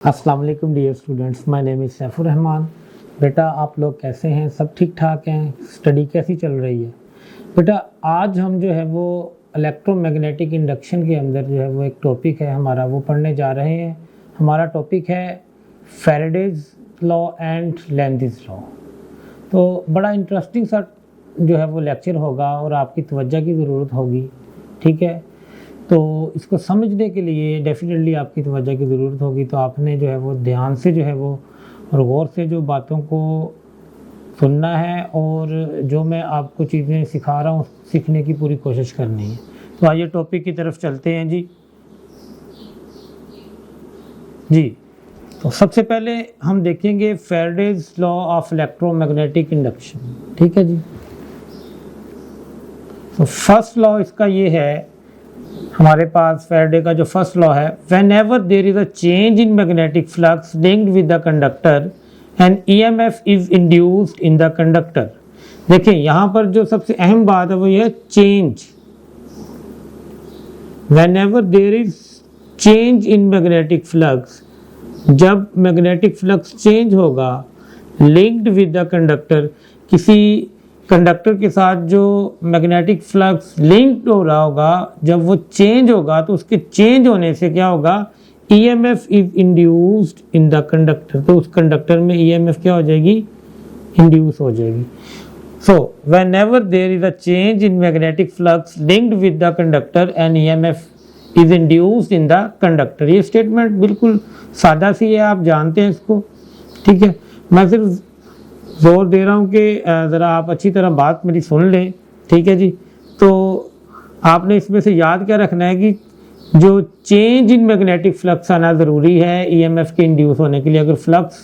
अस्सलाम वालेकुम dear students, my name is Saifur Rahman. बेटा आप लोग कैसे हैं? सब ठीक ठाक हैं? स्टडी कैसी चल रही है? बेटा आज हम जो है वो इलेक्ट्रोमैग्नेटिक इंडक्शन के अंदर जो है वो एक टॉपिक है हमारा, वो पढ़ने जा रहे हैं। हमारा टॉपिक है Faraday's law and Lenz law. तो बड़ा इंटरेस्टिंग सा जो है वो लेक्चर होगा और आपकी तवज्जो की ज़रूरत होगी, ठीक है। तो इसको समझने के लिए डेफिनेटली आपकी तवज्जो की ज़रूरत होगी, तो आपने जो है वो ध्यान से जो है वो और गौर से जो बातों को सुनना है और जो मैं आपको चीज़ें सिखा रहा हूँ सीखने की पूरी कोशिश करनी है। तो आइए टॉपिक की तरफ चलते हैं जी। तो सबसे पहले हम देखेंगे Faraday's law of electromagnetic induction, ठीक है जी। तो फर्स्ट लॉ इसका ये है, हमारे पास फैराडे का जो फर्स्ट लॉ है, when ever there is a change in magnetic flux linked with the conductor and EMF is induced in the conductor. देखिए यहाँ पर जो सबसे अहम बात है वो ये change. When ever there is change in magnetic flux, जब मैग्नेटिक फ्लक्स चेंज होगा लिंक्ड विद द कंडक्टर, किसी कंडक्टर के साथ जो मैग्नेटिक फ्लक्स लिंक्ड हो रहा होगा, जब वो चेंज होगा तो उसके चेंज होने से क्या होगा, EMF is induced in the conductor. तो उस कंडक्टर में ईएमएफ क्या हो जाएगी, इंड्यूस हो जाएगी। So whenever there is a change in magnetic flux linked with the conductor and EMF is induced in the conductor. ये स्टेटमेंट बिल्कुल सादा सी है, आप जानते हैं इसको, ठीक है। मैं सिर्फ जोर दे रहा हूँ कि ज़रा आप अच्छी तरह बात मेरी सुन लें, ठीक है जी। तो आपने इसमें से याद क्या रखना है कि जो चेंज इन मैग्नेटिक फ्लक्स आना ज़रूरी है ईएमएफ के इंड्यूस होने के लिए। अगर फ्लक्स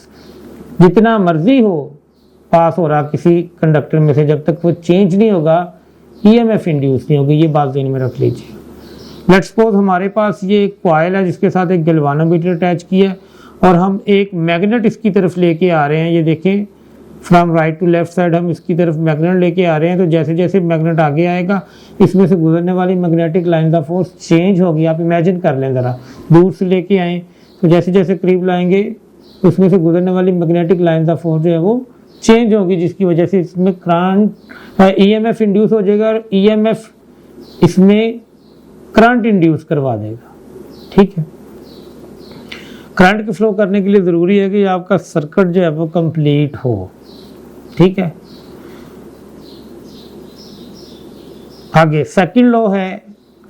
जितना मर्जी हो पास हो रहा किसी कंडक्टर में से, जब तक वो चेंज नहीं होगा ईएमएफ इंड्यूस नहीं होगी। ये बात ध्यान में रख लीजिए। लेट्स सपोज हमारे पास ये एक कॉइल है जिसके साथ एक गैल्वानोमीटर अटैच किया है और हम एक मैग्नेट इसकी तरफ लेके आ रहे हैं। ये देखें, from right to left side हम इसकी तरफ मैग्नेट लेके आ रहे हैं। तो जैसे जैसे मैग्नेट आगे आएगा इसमें से गुजरने वाली मैग्नेटिक लाइन का फोर्स चेंज होगी। आप इमेजिन कर लें, ज़रा दूर से लेके आए तो जैसे जैसे करीब लाएंगे उसमें से गुजरने वाली मैग्नेटिक लाइन का फोर्स जो है वो चेंज होगी, जिसकी वजह से इसमें करंट ईएमएफ इंड्यूस हो जाएगा और ईएमएफ इसमें करंट इंड्यूस करवा देगा, ठीक है। करंट के फ्लो करने के लिए ज़रूरी है कि आपका सर्किट जो है वो कंप्लीट हो, ठीक है। आगे सेकंड लॉ है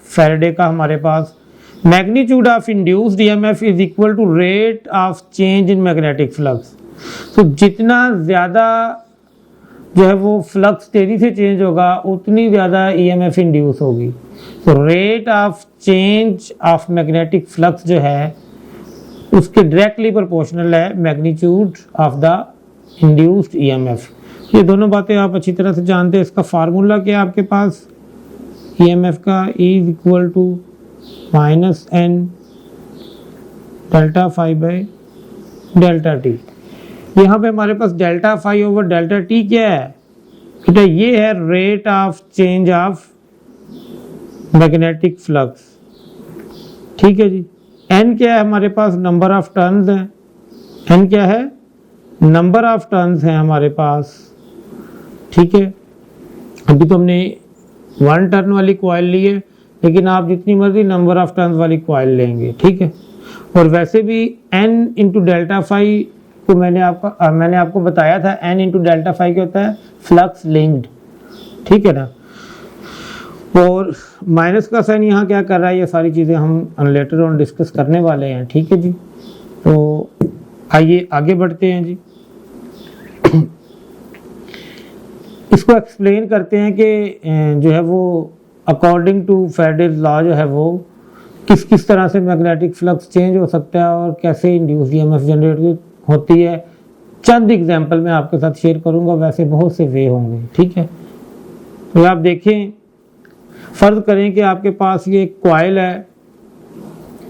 फैराडे का हमारे पास, magnitude of induced EMF is equal to rate of change in magnetic flux. तो जितना ज़्यादा जो है वो फ्लक्स तेजी से चेंज होगा उतनी ज़्यादा ईएमएफ इंड्यूस होगी। तो rate of change of magnetic flux जो है उसके डायरेक्टली प्रोपोर्शनल है magnitude of the induced EMF. ये दोनों बातें आप अच्छी तरह से जानते हैं। इसका फार्मूला क्या है आपके पास, ईएमएफ का is equal to minus N delta phi by delta T. यहाँ पे हमारे पास delta phi over delta T क्या है बेटा, ये है rate of change of magnetic flux, ठीक है जी। एन क्या है हमारे पास, नंबर ऑफ टर्न्स है। एन क्या है, नंबर ऑफ टर्न्स है हमारे पास, ठीक है। अभी तो हमने वन टर्न वाली कॉइल ली है, लेकिन आप जितनी मर्जी नंबर ऑफ टर्न्स वाली कॉइल लेंगे, ठीक है। और वैसे भी n इंटू डेल्टा फाई को मैंने आपको बताया था, n इंटू डेल्टा फाई क्या होता है, फ्लक्स लिंक्ड, ठीक है ना। और माइनस का साइन यहाँ क्या कर रहा है, ये सारी चीज़ें हम लेटर ऑन डिस्कस करने वाले हैं, ठीक है जी। तो आइए आगे बढ़ते हैं जी। इसको एक्सप्लेन करते हैं कि जो है वो अकॉर्डिंग टू फैराडेज लॉ जो है वो किस किस तरह से मैग्नेटिक फ्लक्स चेंज हो सकता है और कैसे इंड्यूस ईएमएफ जनरेट होती है। चंद एग्जांपल मैं आपके साथ शेयर करूंगा, वैसे बहुत से वे होंगे, ठीक है। तो आप देखें, फर्ज करें कि आपके पास ये एक कॉइल है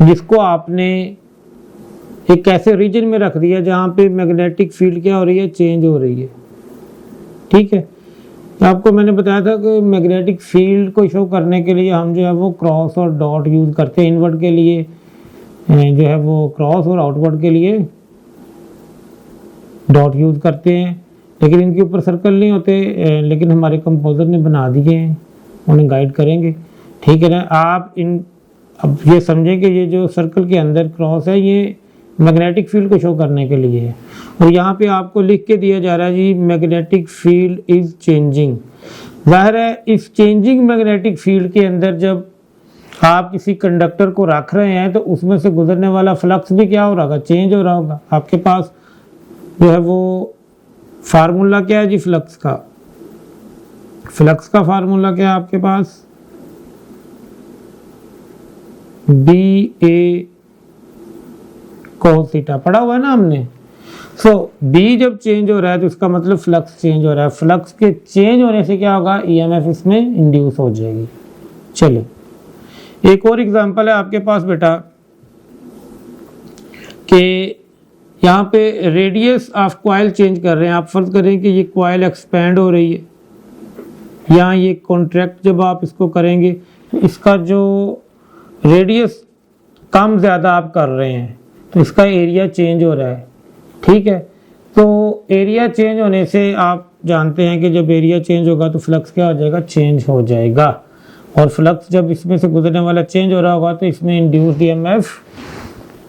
जिसको आपने एक ऐसे रीजन में रख दिया जहाँ पे मैग्नेटिक फील्ड क्या हो रही है, चेंज हो रही है, ठीक है। आपको मैंने बताया था कि मैग्नेटिक फील्ड को शो करने के लिए हम जो है वो क्रॉस और डॉट यूज़ करते हैं इन्वर्ट के लिए। जो है वो क्रॉस और आउटवर्ड के लिए डॉट यूज़ करते हैं, लेकिन इनके ऊपर सर्कल नहीं होते, लेकिन हमारे कंपोजर ने बना दिए हैं, उन्हें गाइड करेंगे। ठीक है ना। आप अब ये समझें कि ये जो सर्कल के अंदर क्रॉस है ये मैग्नेटिक फील्ड को शो करने के लिए है, और यहाँ पे आपको लिख के दिया जा रहा है जी मैग्नेटिक फील्ड इज चेंजिंग। जाहिर है इस चेंजिंग मैग्नेटिक फील्ड के अंदर जब आप किसी कंडक्टर को रख रहे हैं तो उसमें से गुजरने वाला फ्लक्स भी क्या हो रहा होगा, चेंज हो रहा होगा। आपके पास जो है वो फार्मूला क्या है जी फ्लक्स का, फार्मूला क्या है आपके पास, बी ए cos थीटा पढ़ा हुआ है ना हमने। सो बी जब चेंज हो रहा है तो इसका मतलब फ्लक्स चेंज हो रहा है, फ्लक्स के चेंज होने से क्या होगा, ईएमएफ इसमें इंड्यूस हो जाएगी। चलो एक और एग्जांपल है आपके पास बेटा कि यहाँ पे रेडियस ऑफ कॉइल चेंज कर रहे हैं। आप फर्ज करें कि ये कॉइल एक्सपेंड हो रही है, यहाँ ये कॉन्ट्रैक्ट जब आप इसको करेंगे तो इसका जो रेडियस कम ज़्यादा आप कर रहे हैं तो इसका एरिया चेंज हो रहा है। ठीक है, तो एरिया चेंज होने से आप जानते हैं कि जब एरिया चेंज होगा तो फ्लक्स क्या हो जाएगा, चेंज हो जाएगा, और फ्लक्स जब इसमें से गुजरने वाला चेंज हो रहा होगा तो इसमें इंड्यूस्ड ईएमएफ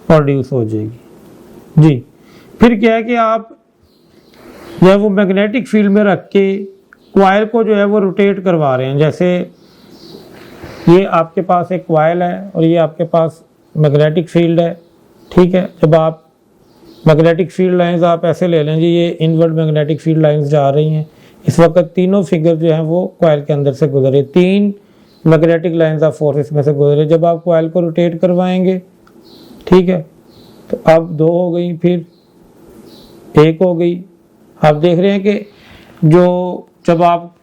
प्रोड्यूस हो जाएगी जी। फिर क्या है कि आप जो है वो मैग्नेटिक फील्ड में रख के कॉइल को जो है वो रोटेट करवा रहे हैं। जैसे ये आपके पास एक कॉइल है और ये आपके पास मैग्नेटिक फील्ड है। ठीक है, जब आप मैग्नेटिक फील्ड लाइंस आप ऐसे ले लें जी, ये इनवर्ड मैग्नेटिक फील्ड लाइंस जा रही हैं इस वक्त, तीनों फिगर जो हैं वो कॉइल के अंदर से गुजरे, 3 मैग्नेटिक लाइंस ऑफ फोर्स में से गुजरे। जब आप कॉइल को रोटेट करवाएंगे, ठीक है, तो अब 2 हो गई, फिर 1 हो गई। आप देख रहे हैं कि जो जब आप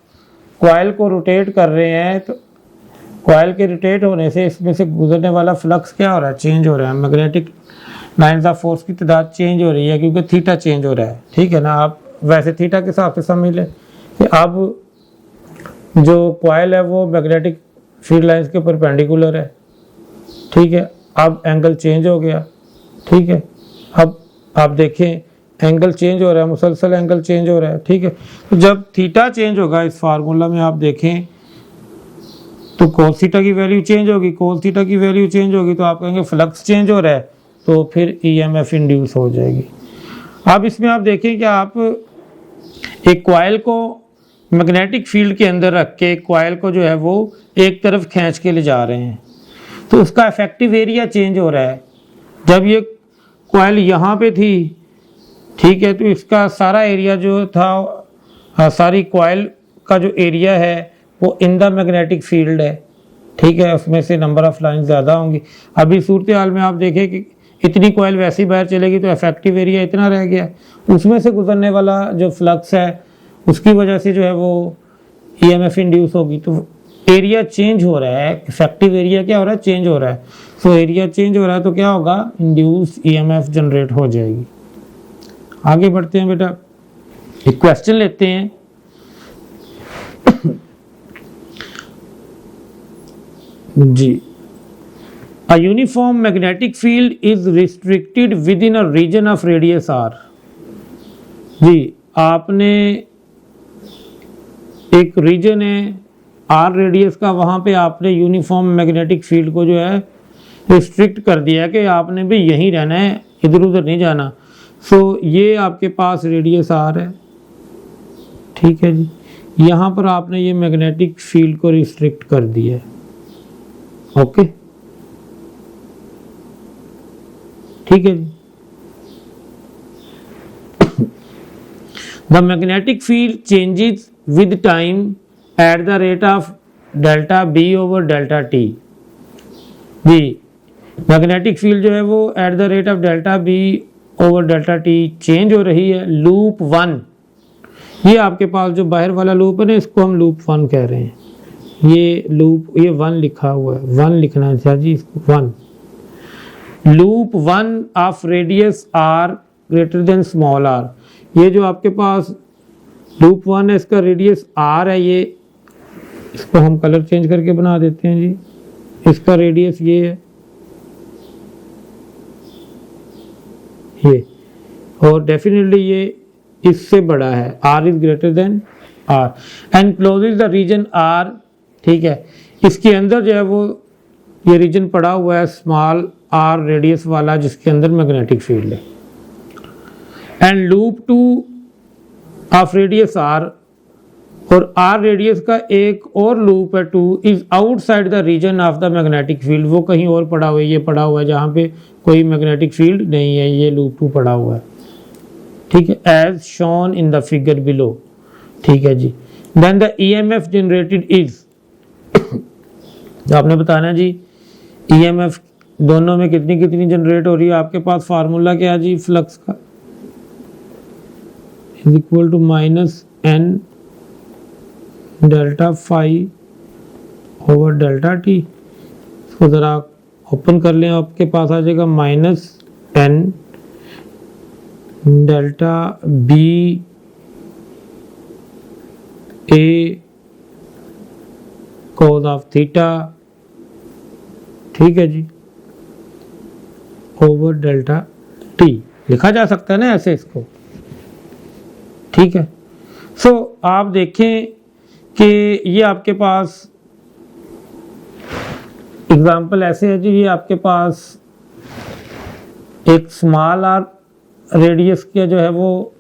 कॉइल को रोटेट कर रहे हैं तो कॉइल के रोटेट होने से इसमें से गुजरने वाला फ्लक्स क्या हो रहा है, चेंज हो रहा है। मैग्नेटिक लाइंस ऑफ फोर्स की तादाद चेंज हो रही है क्योंकि थीटा चेंज हो रहा है। ठीक है ना, आप वैसे थीटा के हिसाब से समझ लें कि अब जो कॉइल है वो मैग्नेटिक फील्ड लाइंस के परपेंडिकुलर है। ठीक है, अब एंगल चेंज हो गया। ठीक है, अब आप देखें एंगल चेंज हो रहा है, मुसलसल एंगल चेंज हो रहा है। ठीक है, तो जब थीटा चेंज होगा इस फार्मूला में आप देखें तो cos थीटा की वैल्यू चेंज होगी, cos थीटा की वैल्यू चेंज होगी तो आप कहेंगे फ्लक्स चेंज हो रहा है, तो फिर ईएमएफ इंड्यूस हो जाएगी। अब इसमें आप देखें कि आप एक कॉइल को मैग्नेटिक फील्ड के अंदर रख के कॉइल को जो है वो एक तरफ खींच के ले जा रहे हैं तो उसका इफेक्टिव एरिया चेंज हो रहा है। जब ये कॉइल यहाँ पे थी, ठीक है, तो इसका सारा एरिया जो था, सारी कॉइल का जो एरिया है वो इन द मैग्नेटिक फील्ड है। ठीक है, उसमें से नंबर ऑफ लाइन ज़्यादा होंगी। अभी सूरत हाल में आप देखें कि इतनी कॉइल वैसे ही बाहर चलेगी तो इफेक्टिव एरिया इतना रह गया, उसमें से गुजरने वाला जो फ्लक्स है उसकी वजह से जो है वो ईएमएफ इंड्यूस होगी, तो एरिया चेंज हो रहा है। इफेक्टिव एरिया क्या हो रहा है, चेंज हो रहा है। सो एरिया चेंज हो रहा है तो क्या होगा, इंड्यूस ईएमएफ जनरेट हो जाएगी। आगे बढ़ते हैं बेटा, एक क्वेश्चन लेते हैं। जी, A uniform magnetic field is restricted within a region of radius r। जी, आपने एक रीजन है r रेडियस का, वहाँ पे आपने यूनिफॉर्म मैग्नेटिक फील्ड को जो है रिस्ट्रिक्ट कर दिया कि आपने भी यहीं रहना है, इधर उधर नहीं जाना। सो ये आपके पास रेडियस r है। ठीक है जी, यहाँ पर आपने ये मैग्नेटिक फील्ड को रिस्ट्रिक्ट कर दिया है। ओके, ठीक है जी। The magnetic field changes with time at the rate of delta B over delta t। जी, मैग्नेटिक फील्ड जो है वो at the rate of delta B over delta t change हो रही है। लूप 1, ये आपके पास जो बाहर वाला लूप है ना, इसको हम लूप 1 कह रहे हैं। ये लूप, ये 1 लिखा हुआ है, 1 लिखना चाहिए जी इसको, 1। Loop 1 of radius r greater than small r। ये जो आपके पास लूप 1 है इसका रेडियस r है, ये इसको हम कलर चेंज करके बना देते हैं जी। इसका रेडियस ये है, और डेफिनेटली ये इससे बड़ा है, r is greater than r and closes the region r. ठीक है, इसके अंदर जो है वो ये रीजन पड़ा हुआ है स्मॉल आर रेडियस वाला, जिसके अंदर मैग्नेटिक फील्ड है। And loop 2 of radius r, और आर रेडियस का एक और लूप है 2 is outside the region of the magnetic field, वो कहीं और पड़ा हुआ है, ये पड़ा हुआ है जहाँ पे कोई मैग्नेटिक फील्ड नहीं है, ये लूप 2 पड़ा हुआ है। ठीक है, as shown in the figure below. ठीक है जी, then the EMF generated is, आपने बताना जी ईएमएफ दोनों में कितनी कितनी जनरेट हो रही है। आपके पास फार्मूला क्या है जी फ्लक्स का, is equal to minus N delta phi over delta t. इसको ज़रा ओपन कर लें, आपके पास आ जाएगा minus N delta B A cos of theta. ठीक है जी, ओवर डेल्टा टी लिखा जा सकता है ना ऐसे इसको। ठीक है, सो आप देखें कि ये आपके पास एग्जाम्पल ऐसे है जी, ये आपके पास एक स्मॉल आर रेडियस का जो है वो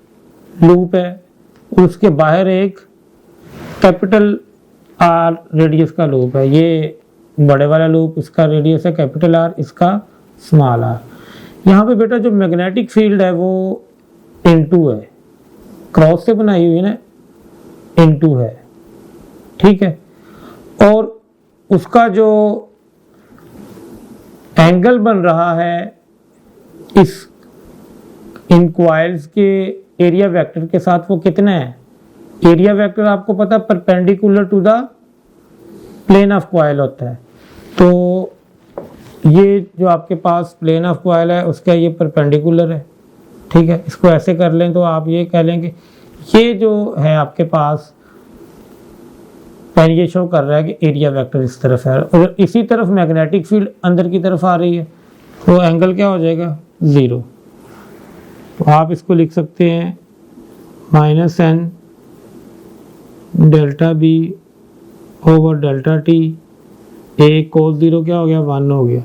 लूप है, उसके बाहर एक कैपिटल आर रेडियस का लूप है। ये बड़े वाला लूप, इसका रेडियस है कैपिटल आर, इसका स्मॉल आर। यहाँ पे बेटा जो मैग्नेटिक फील्ड है वो इनटू है, क्रॉस से बनाई हुई है ना, इनटू है। ठीक है, और उसका जो एंगल बन रहा है इस इन क्वाइल्स के एरिया वेक्टर के साथ वो कितना है। एरिया वेक्टर आपको पता है perpendicular to the plane of coil होता है, तो ये जो आपके पास प्लेन ऑफ क्वाइल है उसका ये परपेंडिकुलर है। ठीक है, इसको ऐसे कर लें तो आप ये कह लेंगे ये जो है आपके पास ये शो कर रहा है कि एरिया वेक्टर इस तरफ है और इसी तरफ मैग्नेटिक फील्ड अंदर की तरफ आ रही है, तो एंगल क्या हो जाएगा 0। तो आप इसको लिख सकते हैं minus N delta B over delta T, A cos 0 क्या हो गया 1 हो गया,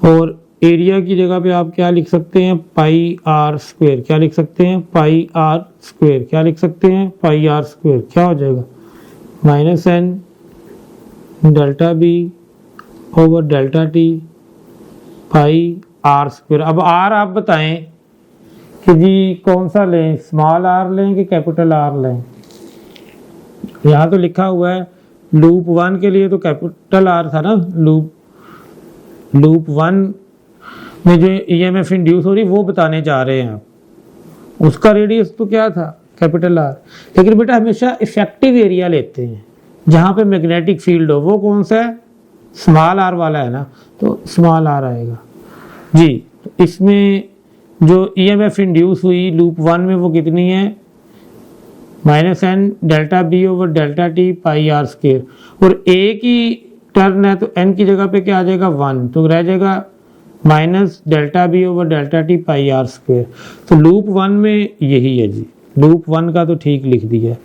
और एरिया की जगह पे आप क्या लिख सकते हैं पाई आर स्क्वायर, क्या लिख सकते हैं पाई आर स्क्वायर, क्या लिख सकते हैं पाई आर स्क्वायर, क्या हो जाएगा minus N delta B over delta T pi R square. अब आर आप बताएं कि जी कौन सा लें, स्मॉल आर लें कि कैपिटल आर लें। यहाँ तो लिखा हुआ है लूप 1 के लिए तो कैपिटल आर था ना, लूप 1 में जो ईएमएफ इंड्यूस हो रही वो बताने जा रहे हैं आप, उसका रेडियस तो क्या था कैपिटल आर। लेकिन बेटा हमेशा इफेक्टिव एरिया लेते हैं जहाँ पे मैग्नेटिक फील्ड हो, वो कौन सा है स्मॉल आर वाला है ना, तो स्मॉल आर आएगा जी। तो इसमें जो ईएमएफ इंड्यूस हुई लूप 1 में वो कितनी है minus N delta B over delta T pi R square, और ए की टर्न है तो एन की जगह पे क्या आ जाएगा 1, तो रह जाएगा minus delta B over delta T pi R square. तो लूप 1 में यही है जी, लूप 1 का तो ठीक लिख दिया,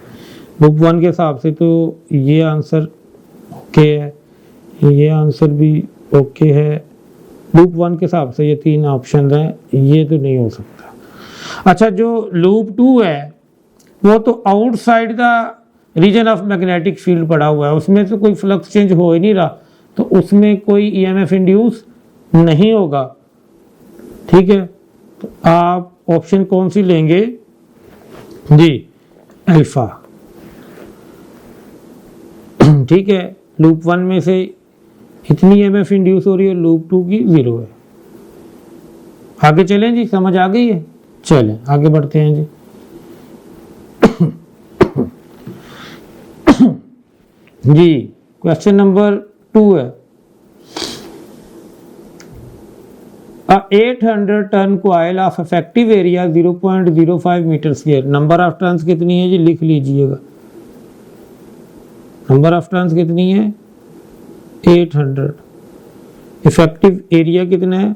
लूप 1 के हिसाब से तो ये आंसर ओके है, ये आंसर भी ओके है। लूप 1 के हिसाब से ये 3 ऑप्शन हैं, ये तो नहीं हो सकता। अच्छा, जो लूप 2 है वो तो outside the region of magnetic field पड़ा हुआ है, उसमें तो कोई फ्लक्स चेंज हो ही नहीं रहा, तो उसमें कोई ईएमएफ इंड्यूस नहीं होगा। ठीक है, तो आप ऑप्शन कौन सी लेंगे जी अल्फा। ठीक है, लूप 1 में से इतनी ईएमएफ इंड्यूस हो रही है, लूप 2 की 0 है। आगे चलें जी, समझ आ गई है, चलें आगे बढ़ते हैं जी। जी क्वेश्चन नंबर 2 है, 800 turn coil of effective area 0.05 metre square, number of turns कितनी है जी लिख लीजिएगा, नंबर ऑफ टर्न्स कितनी है 800, इफेक्टिव एरिया कितना है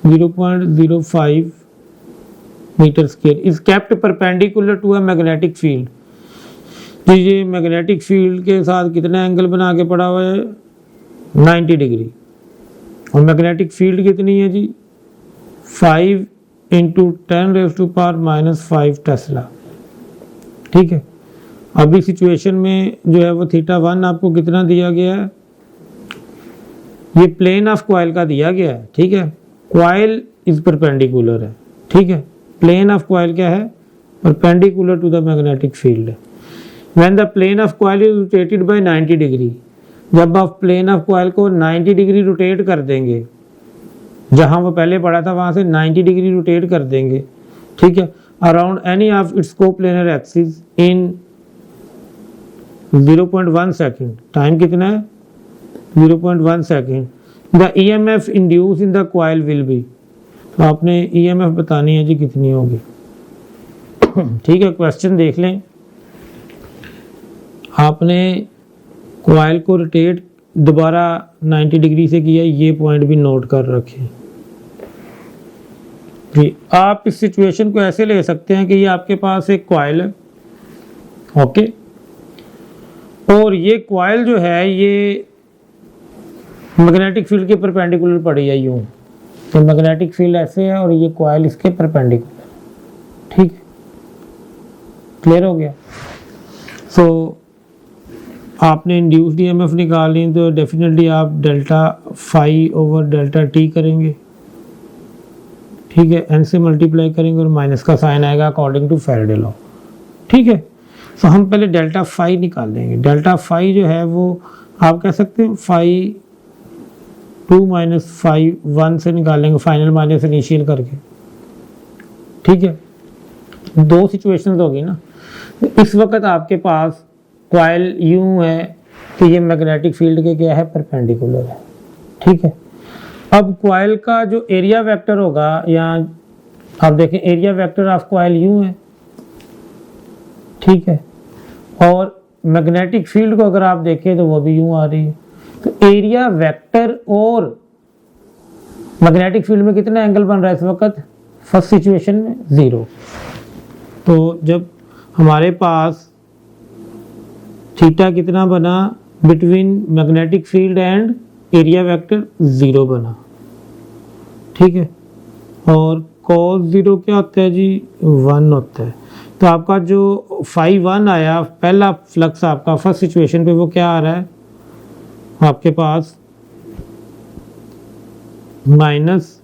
0.05 metre square is kept perpendicular to a magnetic field. तो ये मैग्नेटिक फील्ड के साथ कितना एंगल बना के पड़ा हुआ है 90 डिग्री। और मैग्नेटिक फील्ड कितनी है जी 5 इंटू 10⁻⁻5 टेस्ला। ठीक है, अभी सिचुएशन में जो है वो θ1 आपको कितना दिया गया है, ये प्लेन ऑफ कॉइल का दिया गया है। ठीक है, कॉइल इज परपेंडिकुलर है। ठीक है, प्लेन ऑफ कॉइल क्या है perpendicular to the magnetic field. When the plane of coil is rotated by 90 degree, जब आप प्लेन ऑफ कॉइल को 90 डिग्री रोटेट कर देंगे, जहां वो पहले पड़ा था वहां से 90 डिग्री रोटेट कर देंगे। ठीक है, around any of its coplanar axis in 0.1 second. Time कितना है 0.1 second. The EMF induce in the coil will be, तो आपने EMF बतानी है जी कितनी होगी। ठीक है, क्वेश्चन देख लें। आपने कॉइल को रोटेट दोबारा 90 डिग्री से किया, ये पॉइंट भी नोट कर रखें जी। आप इस सिचुएशन को ऐसे ले सकते हैं कि ये आपके पास एक कॉइल है, ओके, और ये कॉइल जो है ये मैग्नेटिक फील्ड के परपेंडिकुलर पड़ी है यूं, तो मैग्नेटिक फील्ड ऐसे है और ये कॉइल इसके परपेंडिकुलर। ठीक है, क्लियर हो गया। सो आपने इंड्यूस्ड EMF निकालनी तो डेफिनेटली आप delta phi over delta T करेंगे। ठीक है, n से मल्टीप्लाई करेंगे और माइनस का साइन आएगा अकॉर्डिंग टू फैराडे लॉ। ठीक है, तो हम पहले डेल्टा फाई निकाल लेंगे। डेल्टा फाई जो है वो आप कह सकते हैं फाई 2 माइनस फाई 1 से निकालेंगे, फाइनल माइनस इनिशियल करके। ठीक है, दो सिचुएशंस होगी ना। इस वक्त आपके पास कॉइल यूं है कि ये मैग्नेटिक फील्ड के क्या है परपेंडिकुलर है। ठीक है, अब कॉइल का जो एरिया वेक्टर होगा, यहाँ आप देखें एरिया वेक्टर ऑफ कॉइल यूं है। ठीक है, और मैग्नेटिक फील्ड को अगर आप देखें तो वो भी यूं आ रही है। तो एरिया वेक्टर और मैग्नेटिक फील्ड में कितना एंगल बन रहा है इस वक्त फर्स्ट सिचुएशन में 0। तो जब हमारे पास थीटा कितना बना between magnetic field and area vector 0 बना। ठीक है, और cos 0 क्या होता है जी 1 होता है। तो आपका जो फाई 1 आया पहला फ्लक्स आपका फर्स्ट सिचुएशन पे वो क्या आ रहा है आपके पास माइनस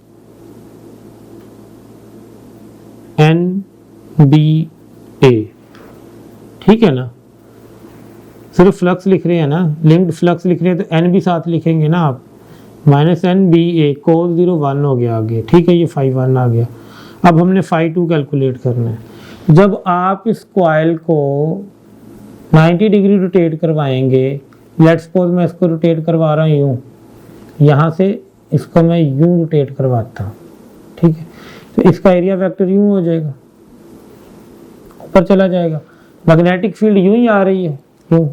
NBA। ठीक है ना, सिर्फ फ्लक्स लिख रहे हैं ना, लिंक्ड फ्लक्स लिख रहे हैं तो n भी साथ लिखेंगे ना आप, माइनस NBA cos 0 1 हो गया आगे। ठीक है, ये फाई 1 आ गया। अब हमने फाई 2 कैलकुलेट करना है। जब आप इस कॉइल को 90 डिग्री रोटेट करवाएंगे, लेट्स सपोज मैं इसको रोटेट करवा रहा हूँ यूँ, यहाँ से इसको मैं यूँ रोटेट करवाता हूँ। ठीक है, तो इसका एरिया वेक्टर यूँ हो जाएगा, ऊपर चला जाएगा। मैग्नेटिक फील्ड यूँ ही आ रही है यूँ।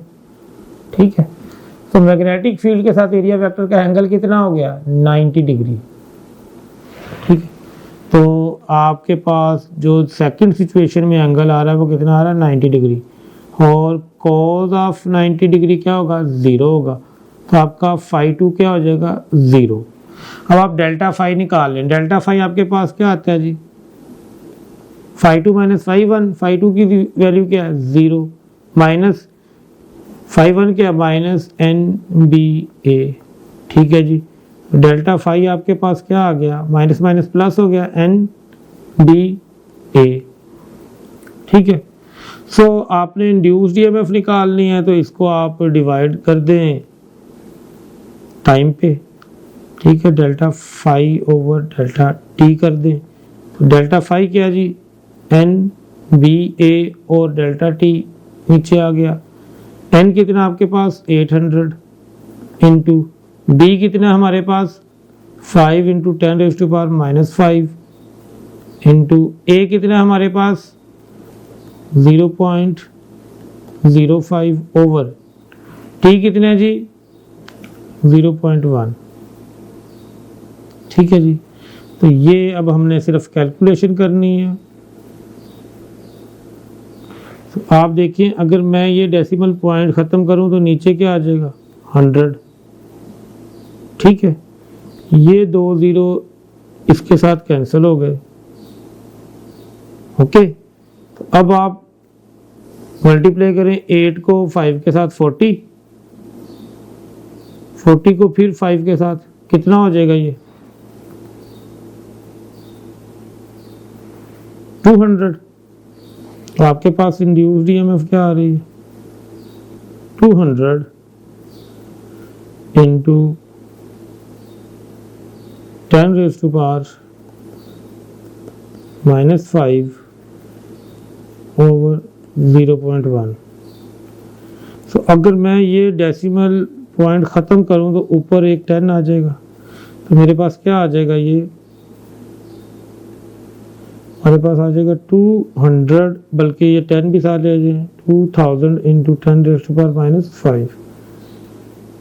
ठीक है, तो मैग्नेटिक फील्ड के साथ एरिया वेक्टर का एंगल कितना हो गया 90 डिग्री। ठीक है, तो आपके पास जो सेकंड सिचुएशन में एंगल आ रहा है वो कितना आ रहा है 90 डिग्री, और कॉस ऑफ 90 डिग्री क्या होगा 0 होगा। तो आपका फाई 2 क्या हो जाएगा 0। अब आप डेल्टा फाई निकाल लें। डेल्टा फाई आपके पास क्या आता है जी फाई 2 माइनस फाई 1। फाई 2 की वैल्यू क्या है 0 माइनस फाई 1 क्या माइनस NBA। ठीक है जी, डेल्टा फाई आपके पास क्या आ गया माइनस माइनस प्लस हो गया NBA। ठीक है, सो आपने इंड्यूस्ड EMF निकालनी है तो इसको आप डिवाइड कर दें टाइम पे। ठीक है, delta phi over delta T कर दें। तो डेल्टा फाई क्या जी NBA और डेल्टा टी नीचे आ गया। n कितना आपके पास 800 इंटू b कितना हमारे पास 5 इंटू 10⁻⁻5 इंटू a कितना हमारे पास 0.05 ओवर t कितना जी 0.1। ठीक है जी, तो ये अब हमने सिर्फ कैलकुलेशन करनी है। तो आप देखिए अगर मैं ये डेसिमल पॉइंट ख़त्म करूं तो नीचे क्या आ जाएगा 100। ठीक है, ये 2 ज़ीरो इसके साथ कैंसिल हो गए। ओके, तो अब आप मल्टीप्लाई करें 8 को 5 के साथ 40, 40 को फिर 5 के साथ, कितना हो जाएगा ये 200। तो आपके पास इंड्यूस्ड ईएमएफ क्या आ रही है 200 into 10 raise to power -5 over 0.1। तो अगर मैं ये डेसिमल पॉइंट ख़त्म करूं तो ऊपर एक 10 आ जाएगा, तो मेरे पास क्या आ जाएगा, ये हमारे पास आ जाएगा 200, बल्कि ये 10 भी साथ ले जाए 2000 इंटू 10 रेज़ टू पावर -5।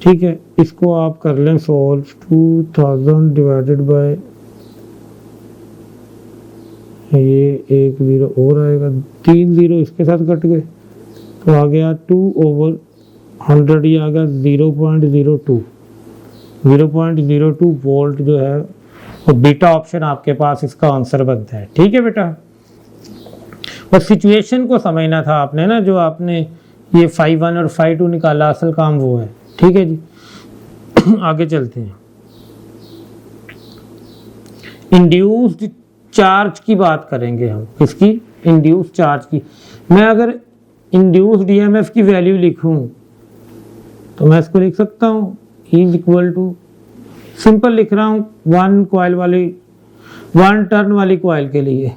ठीक है, इसको आप कर लें सॉल्व। 2000 डिवाइडेड बाय ये 1 ज़ीरो और आएगा, 3 ज़ीरो इसके साथ कट गए, तो आ गया 2 ओवर 100, ये आ गया 0.02 वोल्ट जो है वो बीटा ऑप्शन आपके पास इसका आंसर बनता है। ठीक है बेटा, बस सिचुएशन को समझना था आपने ना, जो आपने ये 5-1 और 5-2 निकाला असल काम वो है। ठीक है जी, आगे चलते हैं। इंड्यूस्ड चार्ज की बात करेंगे हम, किसकी, इंड्यूस्ड चार्ज की। मैं अगर इंड्यूस्ड ईएमएफ की वैल्यू लिखूं तो मैं इसको लिख सकता हूं इज इक्वल टू, सिंपल लिख रहा हूं 1 टर्न वाली कॉइल के लिए।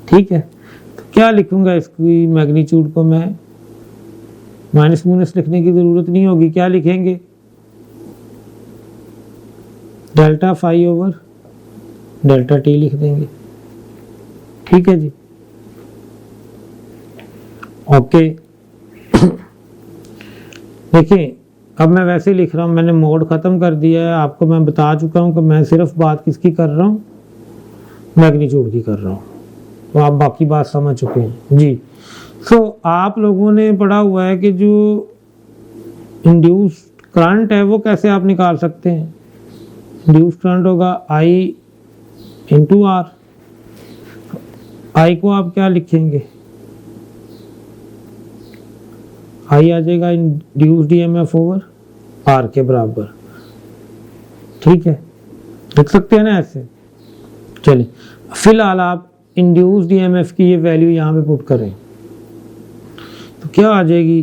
ठीक है, तो क्या लिखूंगा, इसकी मैग्नीट्यूड को मैं माइनस माइनस लिखने की जरूरत नहीं होगी, क्या लिखेंगे delta phi over delta T लिख देंगे। ठीक है जी, ओके। देखिए अब मैं वैसे लिख रहा हूँ, मैंने मोड ख़त्म कर दिया है, आपको मैं बता चुका हूँ कि मैं सिर्फ बात किसकी कर रहा हूँ, मैग्नीट्यूड की कर रहा हूँ, तो आप बाकी बात समझ चुके हैं जी। सो आप लोगों ने पढ़ा हुआ है कि जो इंड्यूस करंट है वो कैसे आप निकाल सकते हैं। इंड्यूस करंट होगा I इंटू R। I को आप क्या लिखेंगे, I आ जाएगा इंड्यूस्ड ईएमएफ ओवर R के बराबर। ठीक है, लिख सकते हैं ना ऐसे। चलिए फिलहाल आप इंड्यूस्ड ईएमएफ की ये वैल्यू यहाँ पे पुट करें तो क्या आ जाएगी,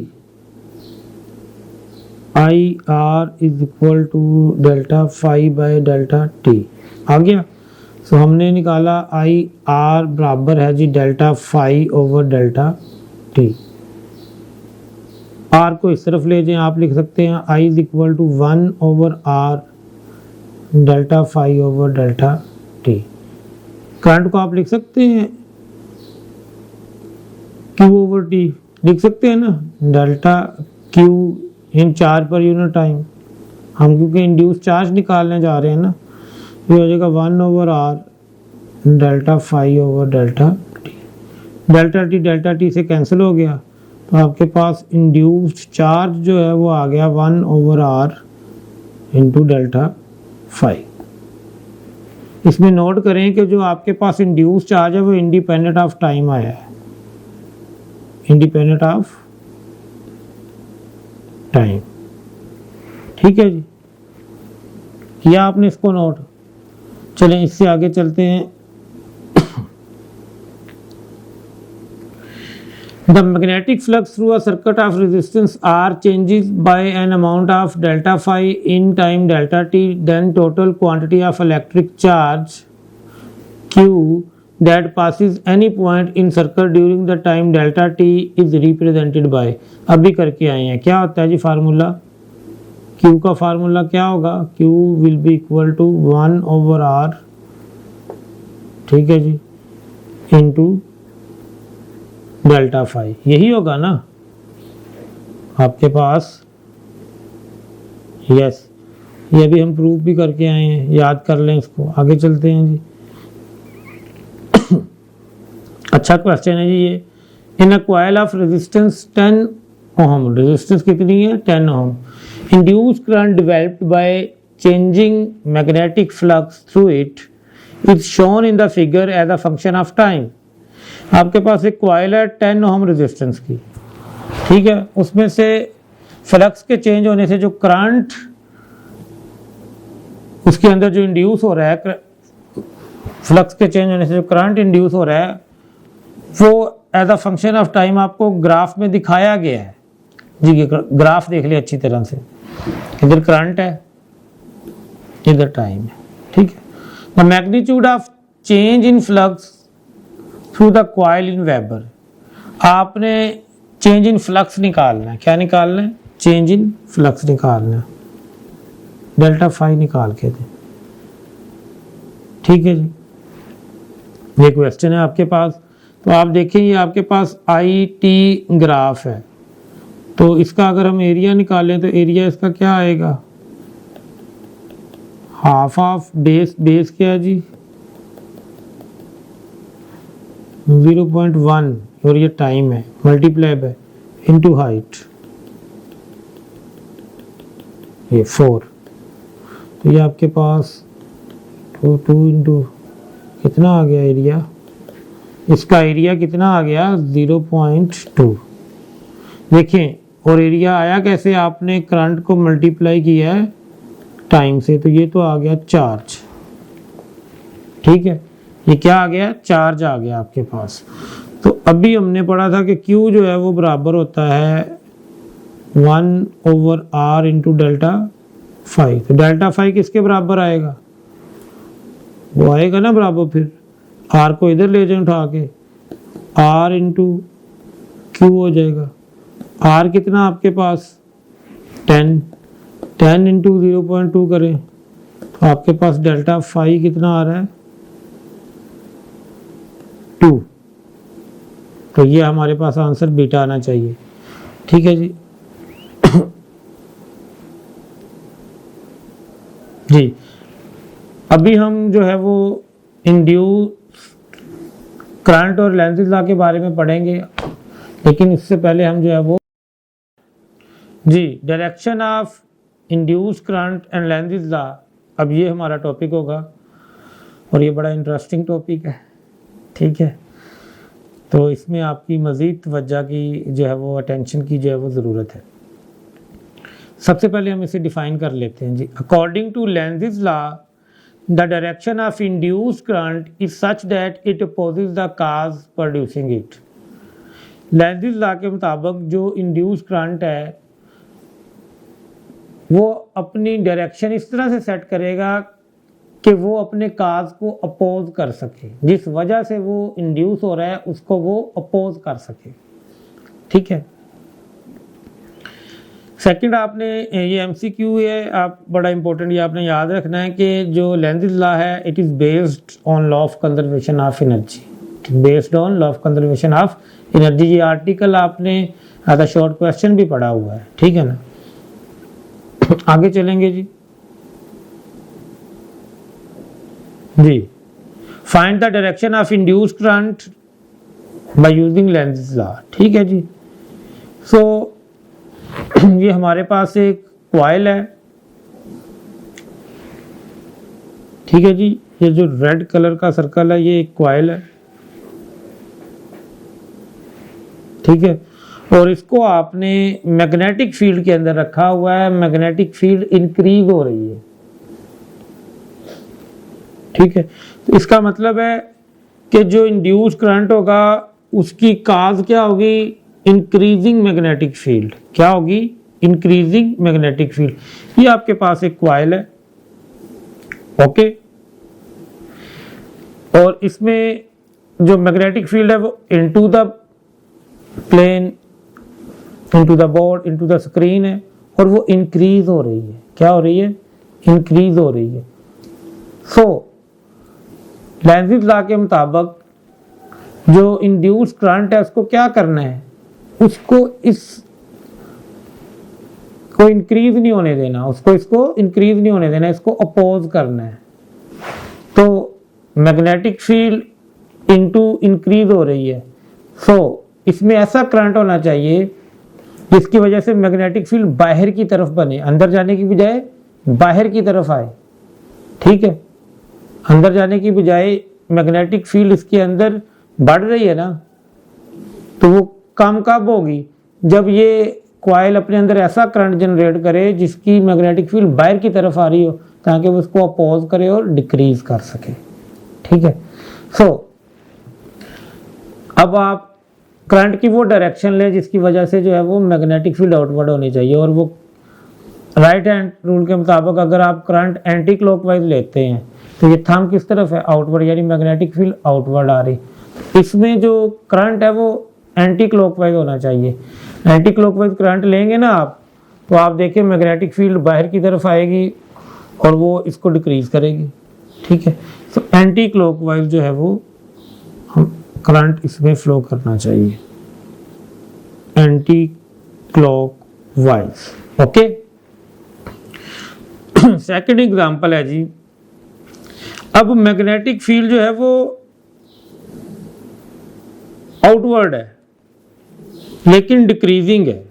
IR is equal to delta phi by delta T. आ गया। तो हमने निकाला IR बराबर है जी delta phi over delta T. R को इस तरफ ले जाएं, आप लिख सकते हैं I is equal to 1 over R delta phi over delta T. Current को आप लिख सकते हैं Q ओवर T, लिख सकते हैं ना, delta Q in charge per unit time. हम क्योंकि इंड्यूस चार्ज निकालने जा रहे हैं ना, ये हो जाएगा 1 over R delta phi over delta T. Delta T से कैंसिल हो गया, तो आपके पास इंड्यूस्ड चार्ज जो है वो आ गया 1 over R into delta phi. इसमें नोट करें कि जो आपके पास इंड्यूस्ड चार्ज है वो इंडिपेंडेंट ऑफ टाइम आया है, इंडिपेंडेंट ऑफ टाइम। ठीक है जी, किया आपने इसको नोट। चलें इससे आगे चलते हैं। The magnetic flux through a circuit of resistance R changes by an amount of delta phi in time delta t, then total quantity of electric charge Q that passes any point in circuit during the time delta t is represented by। अभी करके आए हैं, क्या होता है जी formula, Q का formula क्या होगा, Q will be equal to 1 over R, ठीक है जी, इंटू डेल्टा फाई। यही होगा ना आपके पास, यस, ये भी हम प्रूफ भी करके आए हैं, याद कर लें इसको। आगे चलते हैं जी। अच्छा क्वेश्चन है जी ये, in a coil of resistance 10 ohm, resistance कितनी है 10 ohm, induce current developed by changing magnetic flux through it is shown in the figure as a function of time. आपके पास एक कॉइल है 10 ओम रेजिस्टेंस की, ठीक है, उसमें से फ्लक्स के चेंज होने से जो करंट उसके अंदर जो इंड्यूस हो रहा है, फ्लक्स के चेंज होने से जो करंट इंड्यूस हो रहा है वो as a function of time आपको ग्राफ में दिखाया गया है जी। ये ग्राफ देख लिया अच्छी तरह से, इधर करंट है इधर टाइम है, ठीक है। The magnitude of change in flux through the coil in weber, आपने चेंज इन फ्लक्स निकालना है। क्या निकालना है? चेंज इन फ्लक्स निकालना है, डेल्टा फाई निकाल के दें, ठीक है जी। ये क्वेश्चन है आपके पास, तो आप देखें ये आपके पास आई टी ग्राफ है, तो इसका अगर हम एरिया निकालें तो एरिया इसका क्या आएगा, हाफ ऑफ बेस, बेस क्या है जी 0.1 और ये टाइम है, मल्टीप्लाई बाय इनटू हाइट ये 4, तो ये आपके पास 2 इंटू कितना आ गया एरिया, इसका एरिया कितना आ गया 0.2। देखें, और एरिया आया कैसे, आपने करंट को मल्टीप्लाई किया है टाइम से, तो ये तो आ गया चार्ज, ठीक है। ये क्या आ गया, चार्ज आ गया आपके पास। तो अभी हमने पढ़ा था कि Q जो है वो बराबर होता है 1/r इंटू डेल्टा फाई। तो डेल्टा फाई किसके बराबर आएगा, वो आएगा ना बराबर, फिर R को इधर ले जाए उठा के, R इंटू Q हो जाएगा। R कितना आपके पास 10 इंटू 0.2 करें तो आपके पास डेल्टा फाई कितना आ रहा है 2। तो ये हमारे पास आंसर बीटा आना चाहिए, ठीक है जी। जी अभी हम जो है वो इंड्यूस करंट और लेंज़ लॉ के बारे में पढ़ेंगे, लेकिन इससे पहले हम जो है वो जी direction of induce current and Lenz law, अब ये हमारा टॉपिक होगा और ये बड़ा इंटरेस्टिंग टॉपिक है, ठीक है। तो इसमें आपकी मज़ीद तवज्जो की जो है वो अटेंशन की जो है वो ज़रूरत है। सबसे पहले हम इसे डिफाइन कर लेते हैं जी। According to Lenz law the direction of induced current is such that it opposes the cause producing it. Lenz law के मुताबिक जो इंड्यूस्ड करंट है वो अपनी डायरेक्शन इस तरह से सेट करेगा कि वो अपने काज को अपोज कर सके, जिस वजह से वो इंड्यूस हो रहा है उसको वो अपोज कर सके, ठीक है। सेकंड, आपने ये एमसीक्यू है, आप बड़ा इंपॉर्टेंट ये आपने याद रखना है कि जो लेंज़ लॉ है it is based on law of conservation of energy, based on law of conservation of energy. ये आर्टिकल आपने आधा शॉर्ट क्वेश्चन भी पढ़ा हुआ है, ठीक है ना। आगे चलेंगे जी। जी find the direction of induced current by using Lenz law, ठीक है जी। सो ये हमारे पास एक कॉइल है, ठीक है जी। ये जो रेड कलर का सर्कल है ये एक कॉइल है, ठीक है। और इसको आपने मैग्नेटिक फील्ड के अंदर रखा हुआ है, मैग्नेटिक फील्ड इंक्रीज हो रही है, ठीक है। तो इसका मतलब है कि जो इंड्यूस करंट होगा उसकी काज क्या होगी, इंक्रीजिंग मैग्नेटिक फील्ड। क्या होगी, इंक्रीजिंग मैग्नेटिक फील्ड। ये आपके पास एक कॉइल है, ओके, और इसमें जो मैग्नेटिक फील्ड है वो into the plane, into the board, into the screen है, और वो इंक्रीज हो रही है। क्या हो रही है, इंक्रीज हो रही है। सो लेंज़ लॉ के मुताबिक जो इंड्यूस करंट है उसको क्या करना है, उसको इस को इंक्रीज नहीं होने देना, उसको इसको इंक्रीज नहीं होने देना, इसको अपोज करना है। तो मैग्नेटिक फील्ड इनटू इंक्रीज हो रही है, सो इसमें ऐसा करंट होना चाहिए जिसकी वजह से मैग्नेटिक फील्ड बाहर की तरफ बने, अंदर जाने की बजाय बाहर की तरफ आए। ठीक है, अंदर जाने की बजाय मैग्नेटिक फील्ड इसके अंदर बढ़ रही है ना, तो वो कम कब होगी? जब ये कॉइल अपने अंदर ऐसा करंट जनरेट करे जिसकी मैग्नेटिक फील्ड बाहर की तरफ आ रही हो, ताकि वो उसको अपोज करे और डिक्रीज कर सके। ठीक है, अब आप करंट की वो डायरेक्शन लें जिसकी वजह से जो है वो मैग्नेटिक फील्ड आउटवर्ड होनी चाहिए, और वो राइट हैंड रूल के मुताबिक अगर आप करंट एंटी क्लॉकवाइज लेते हैं तो ये थंब किस तरफ है? आउटवर्ड, यानी मैग्नेटिक फील्ड आउटवर्ड आ रही। इसमें जो करंट है वो एंटी क्लॉकवाइज होना चाहिए। एंटी क्लॉकवाइज करंट लेंगे ना आप, तो आप देखिए मैग्नेटिक फील्ड बाहर की तरफ आएगी और वो इसको डिक्रीज करेगी। ठीक है, तो एंटी क्लॉकवाइज जो है वो हम करंट इसमें फ्लो करना चाहिए, anti clockwise. Okay, second example है जी, अब मैग्नेटिक फील्ड जो है वो आउटवर्ड है लेकिन डिक्रीजिंग है,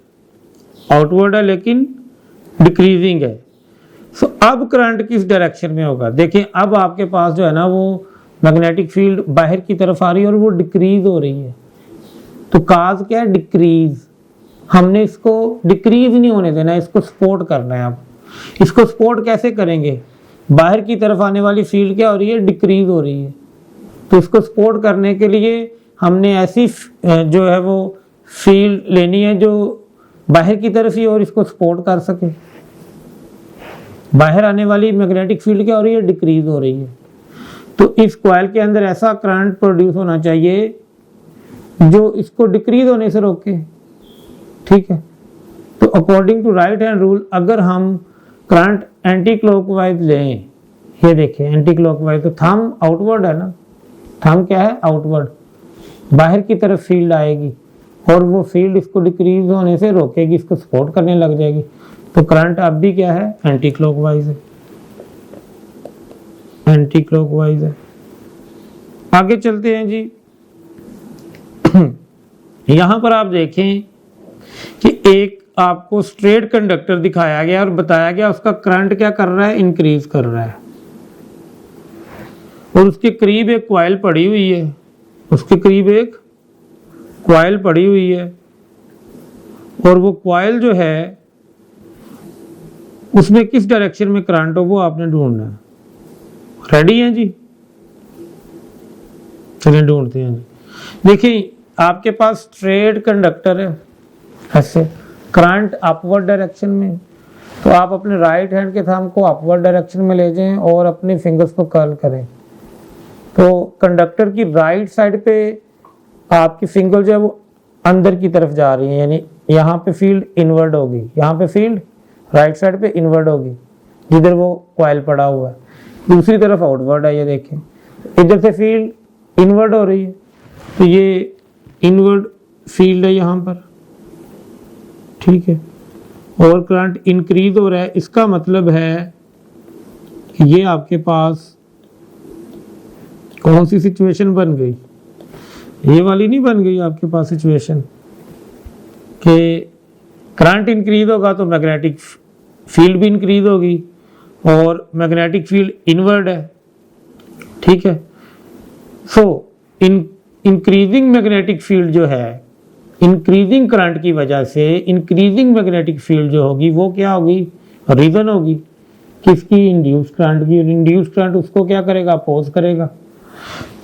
आउटवर्ड है लेकिन डिक्रीजिंग है। सो अब करंट किस डायरेक्शन में होगा? देखिए अब आपके पास जो है ना वो मैग्नेटिक फील्ड बाहर की तरफ आ रही है और वो डिक्रीज हो रही है। तो काज क्या है? डिक्रीज। हमने इसको डिक्रीज नहीं होने देना, इसको सपोर्ट करना है। अब इसको सपोर्ट कैसे करेंगे? बाहर की तरफ आने वाली फील्ड क्या हो रही है? डिक्रीज हो रही है। तो इसको सपोर्ट करने के लिए हमने ऐसी जो है वो फील्ड लेनी है जो बाहर की तरफ ही और इसको सपोर्ट कर सके। बाहर आने वाली मैग्नेटिक फील्ड क्या हो रही है? डिक्रीज हो रही है। तो इस कॉइल के अंदर ऐसा करंट प्रोड्यूस होना चाहिए जो इसको डिक्रीज होने से रोके। ठीक है, तो according to right hand rule अगर हम करंट एंटी क्लॉकवाइज लें, ये देखें एंटी क्लॉकवाइज, तो थंब आउटवर्ड है ना, थंब क्या है? आउटवर्ड, बाहर की तरफ फील्ड आएगी और वो फील्ड इसको डिक्रीज होने से रोकेगी, इसको सपोर्ट करने लग जाएगी। तो करंट अब भी क्या है? एंटी क्लॉकवाइज है, एंटी क्लॉकवाइज है। आगे चलते हैं जी। यहां पर आप देखें कि एक आपको स्ट्रेट कंडक्टर दिखाया गया और बताया गया उसका करंट क्या कर रहा है? इंक्रीज कर रहा है, और उसके करीब एक कॉइल पड़ी हुई है, उसके करीब एक कॉइल पड़ी हुई है, और वो कॉइल जो है उसमें किस डायरेक्शन में करंट हो वो आपने ढूंढना है। रेडी हैं जी? चलिए ढूंढते हैं जी। देखिए आपके पास स्ट्रेट कंडक्टर है, ऐसे करंट अपवर्ड डायरेक्शन में, तो आप अपने राइट हैंड के थंब को अपवर्ड डायरेक्शन में ले जाएं और अपने फिंगर्स को कर्ल करें। तो कंडक्टर की राइट साइड पे आपकी फिंगर जो है वो अंदर की तरफ जा रही है, यानी यहाँ पे फील्ड इनवर्ड होगी, यहाँ पे फील्ड राइट साइड पे इनवर्ड होगी जिधर वो कॉइल पड़ा हुआ है, दूसरी तरफ आउटवर्ड है। ये देखें इधर से फील्ड इनवर्ड हो रही है, तो ये इनवर्ड फील्ड है यहाँ पर। ठीक है, और करंट इंक्रीज हो रहा है, इसका मतलब है कि ये आपके पास कौन सी सिचुएशन बन गई? ये वाली नहीं बन गई आपके पास सिचुएशन कि करंट इंक्रीज होगा तो मैग्नेटिक फील्ड भी इंक्रीज होगी, और मैग्नेटिक फील्ड इनवर्ड है। ठीक है, सो इंक्रीजिंग मैग्नेटिक फील्ड जो है, इंक्रीजिंग करंट की वजह से इंक्रीजिंग मैग्नेटिक फील्ड जो होगी वो क्या होगी? रीजन होगी किसकी? इंड्यूस करंट की। इंड्यूस करंट उसको क्या करेगा? अपोज करेगा।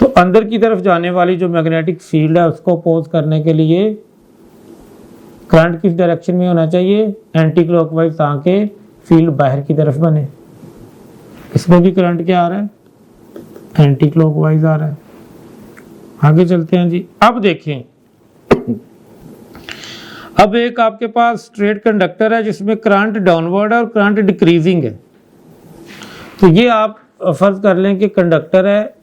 तो अंदर की तरफ जाने वाली जो मैग्नेटिक फील्ड है उसको अपोज करने के लिए करंट किस डायरेक्शन में होना चाहिए? एंटी क्लॉकवाइज, ताकि फील्ड बाहर की तरफ बने। इसमें भी करंट क्या आ रहा है? एंटी क्लॉकवाइज आ रहा है। आगे चलते हैं जी। अब देखें, अब एक आपके पास स्ट्रेट कंडक्टर है जिसमें करंट डाउनवर्ड है और करंट डिक्रीजिंग है। तो ये आप फर्ज कर लें कि कंडक्टर है,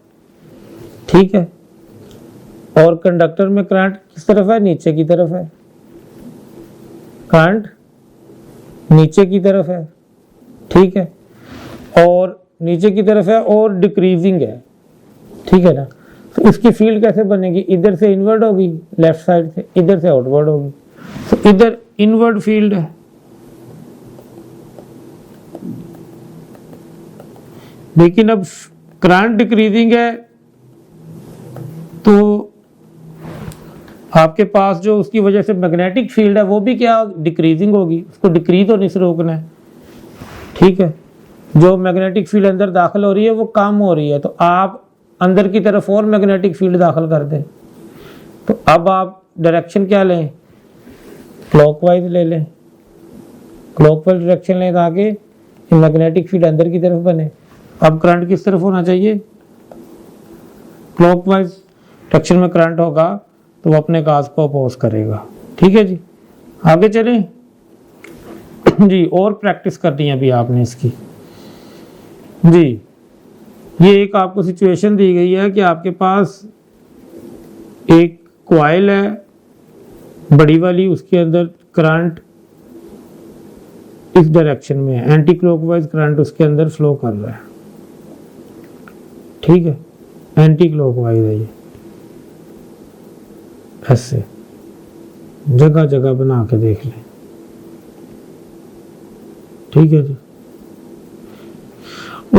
ठीक है, और कंडक्टर में करंट किस तरफ है? नीचे की तरफ है, करंट नीचे की तरफ है। ठीक है, और नीचे की तरफ है और डिक्रीजिंग है। ठीक है ना, तो इसकी फील्ड कैसे बनेगी, इधर से इनवर्ड होगी, लेफ्ट साइड से, इधर से आउटवर्ड होगी। तो इधर इनवर्ड फील्ड है, लेकिन अब करंट डिक्रीजिंग है तो आपके पास जो उसकी वजह से मैग्नेटिक फील्ड है वो भी क्या डिक्रीजिंग होगी, उसको डिक्रीज होने से रोकना है। ठीक है, जो मैग्नेटिक फील्ड अंदर दाखिल हो रही है वो कम हो रही है, तो आप अंदर की तरफ और मैग्नेटिक फील्ड दाखिल कर दें। तो अब आप डायरेक्शन क्या लें, क्लॉकवाइज ले लें, क्लॉकवाइज डायरेक्शन लें ताकि मैग्नेटिक फील्ड अंदर की तरफ बने। अब करंट किस तरफ होना चाहिए, क्लॉकवाइज डायरेक्शन में करंट होगा तो वो अपने काज को अपोज करेगा। ठीक है जी, आगे चलें जी, और प्रैक्टिस करनी है अभी आपने इसकी जी। ये एक आपको सिचुएशन दी गई है कि आपके पास एक कॉइल है बड़ी वाली, उसके अंदर करंट इस डायरेक्शन में है, एंटी क्लॉकवाइज करंट उसके अंदर फ्लो कर रहा है। ठीक है, एंटी क्लॉकवाइज है ये, ऐसे जगह जगह बना के देख लें। ठीक है जी,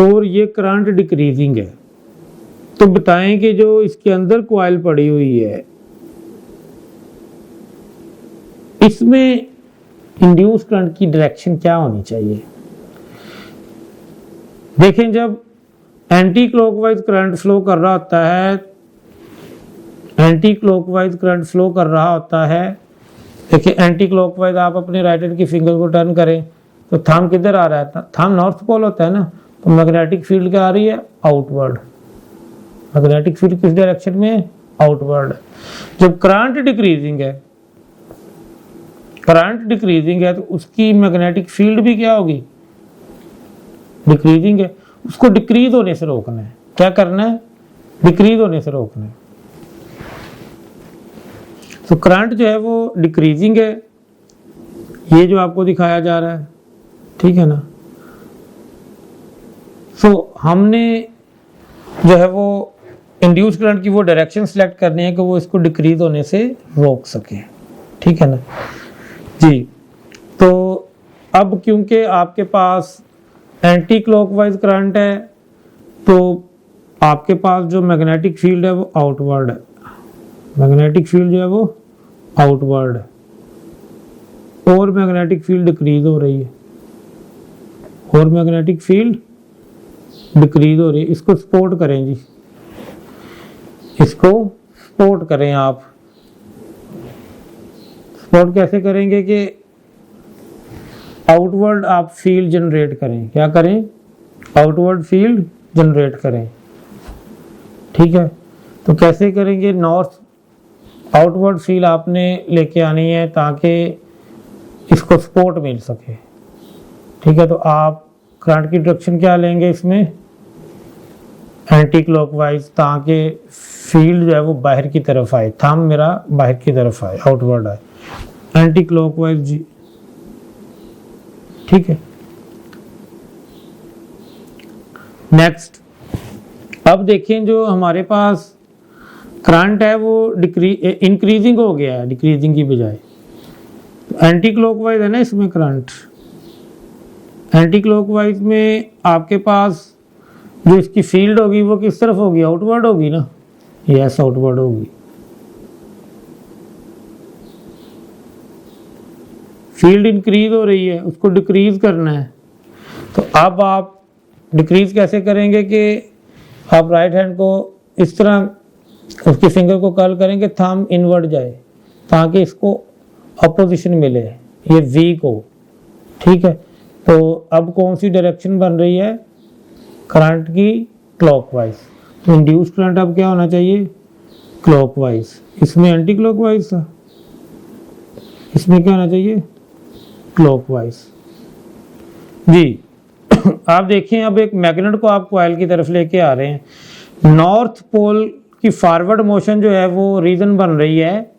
और ये करंट डिक्रीजिंग है, तो बताएं कि जो इसके अंदर कॉइल पड़ी हुई है इसमें इंड्यूस करंट की डायरेक्शन क्या होनी चाहिए। देखें, जब एंटी क्लॉकवाइज करंट फ्लो कर रहा होता है, एंटी क्लॉकवाइज करंट फ्लो कर रहा होता है, देखिए एंटी क्लॉकवाइज आप अपने राइट हैंड की फिंगर को टर्न करें तो थंब किधर आ रहा है, थंब नॉर्थ पोल होता है ना, तो मैग्नेटिक फील्ड क्या आ रही है, आउटवर्ड। मैग्नेटिक फील्ड किस डायरेक्शन में, आउटवर्ड। जब करंट डिक्रीजिंग है, करंट डिक्रीजिंग है तो उसकी मैग्नेटिक फील्ड भी क्या होगी, डिक्रीजिंग है। उसको डिक्रीज होने से रोकना है, क्या करना है, डिक्रीज होने से रोकना है। तो करंट जो है वो डिक्रीजिंग है, ये जो आपको दिखाया जा रहा है, ठीक है ना। सो हमने जो है वो इंड्यूस करंट की वो डायरेक्शन सिलेक्ट करनी है कि वो इसको डिक्रीज होने से रोक सके। ठीक है ना जी। तो अब क्योंकि आपके पास एंटी क्लॉकवाइज करंट है तो आपके पास जो मैग्नेटिक फील्ड है वो आउटवर्ड है, मैग्नेटिक फील्ड जो है वो आउटवर्ड है, और मैग्नेटिक फील्ड डिक्रीज हो रही है, और मैग्नेटिक फील्ड डिक्रीज हो रही है। इसको सपोर्ट करें जी, इसको सपोर्ट करें आप। सपोर्ट कैसे करेंगे कि आउटवर्ड आप फील्ड जनरेट करें, क्या करें, आउटवर्ड फील्ड जनरेट करें। ठीक है, तो कैसे करेंगे, नॉर्थ आउटवर्ड फील्ड आपने लेके आनी है ताकि इसको सपोर्ट मिल सके। ठीक है, तो आप करंट की डायरेक्शन क्या लेंगे इसमें, एंटी क्लॉकवाइज, ताकि फील्ड जो है वो बाहर की तरफ आए, थंब मेरा बाहर की तरफ आए, आउटवर्ड आए, एंटी क्लॉकवाइज जी। ठीक है, नेक्स्ट अब देखें जो हमारे पास करंट है वो इंक्रीजिंग हो गया है, डिक्रीजिंग की बजाय। एंटी क्लॉकवाइज है ना इसमें करंट, एंटी क्लॉकवाइज में आपके पास जो इसकी फील्ड होगी वो किस तरफ होगी, आउटवर्ड होगी ना, यस आउटवर्ड होगी। फील्ड इंक्रीज हो रही है, उसको डिक्रीज करना है। तो अब आप डिक्रीज कैसे करेंगे कि आप राइट हैंड को इस तरह उसकी फिंगर को कर्ल करेंगे, थंब इनवर्ड जाए ताकि इसको अपोजिशन मिले, ये वी को। ठीक है, तो अब कौन सी डायरेक्शन बन रही है करंट की, क्लॉकवाइज। तो इंड्यूस्ड करंट अब क्या होना चाहिए, क्लॉकवाइज। इसमें एंटी क्लॉकवाइज था, इसमें क्या होना चाहिए, क्लॉकवाइज जी। आप देखें, अब एक मैग्नेट को आप कॉइल की तरफ लेके आ रहे हैं, नॉर्थ पोल की फॉरवर्ड मोशन जो है वो रीजन बन रही है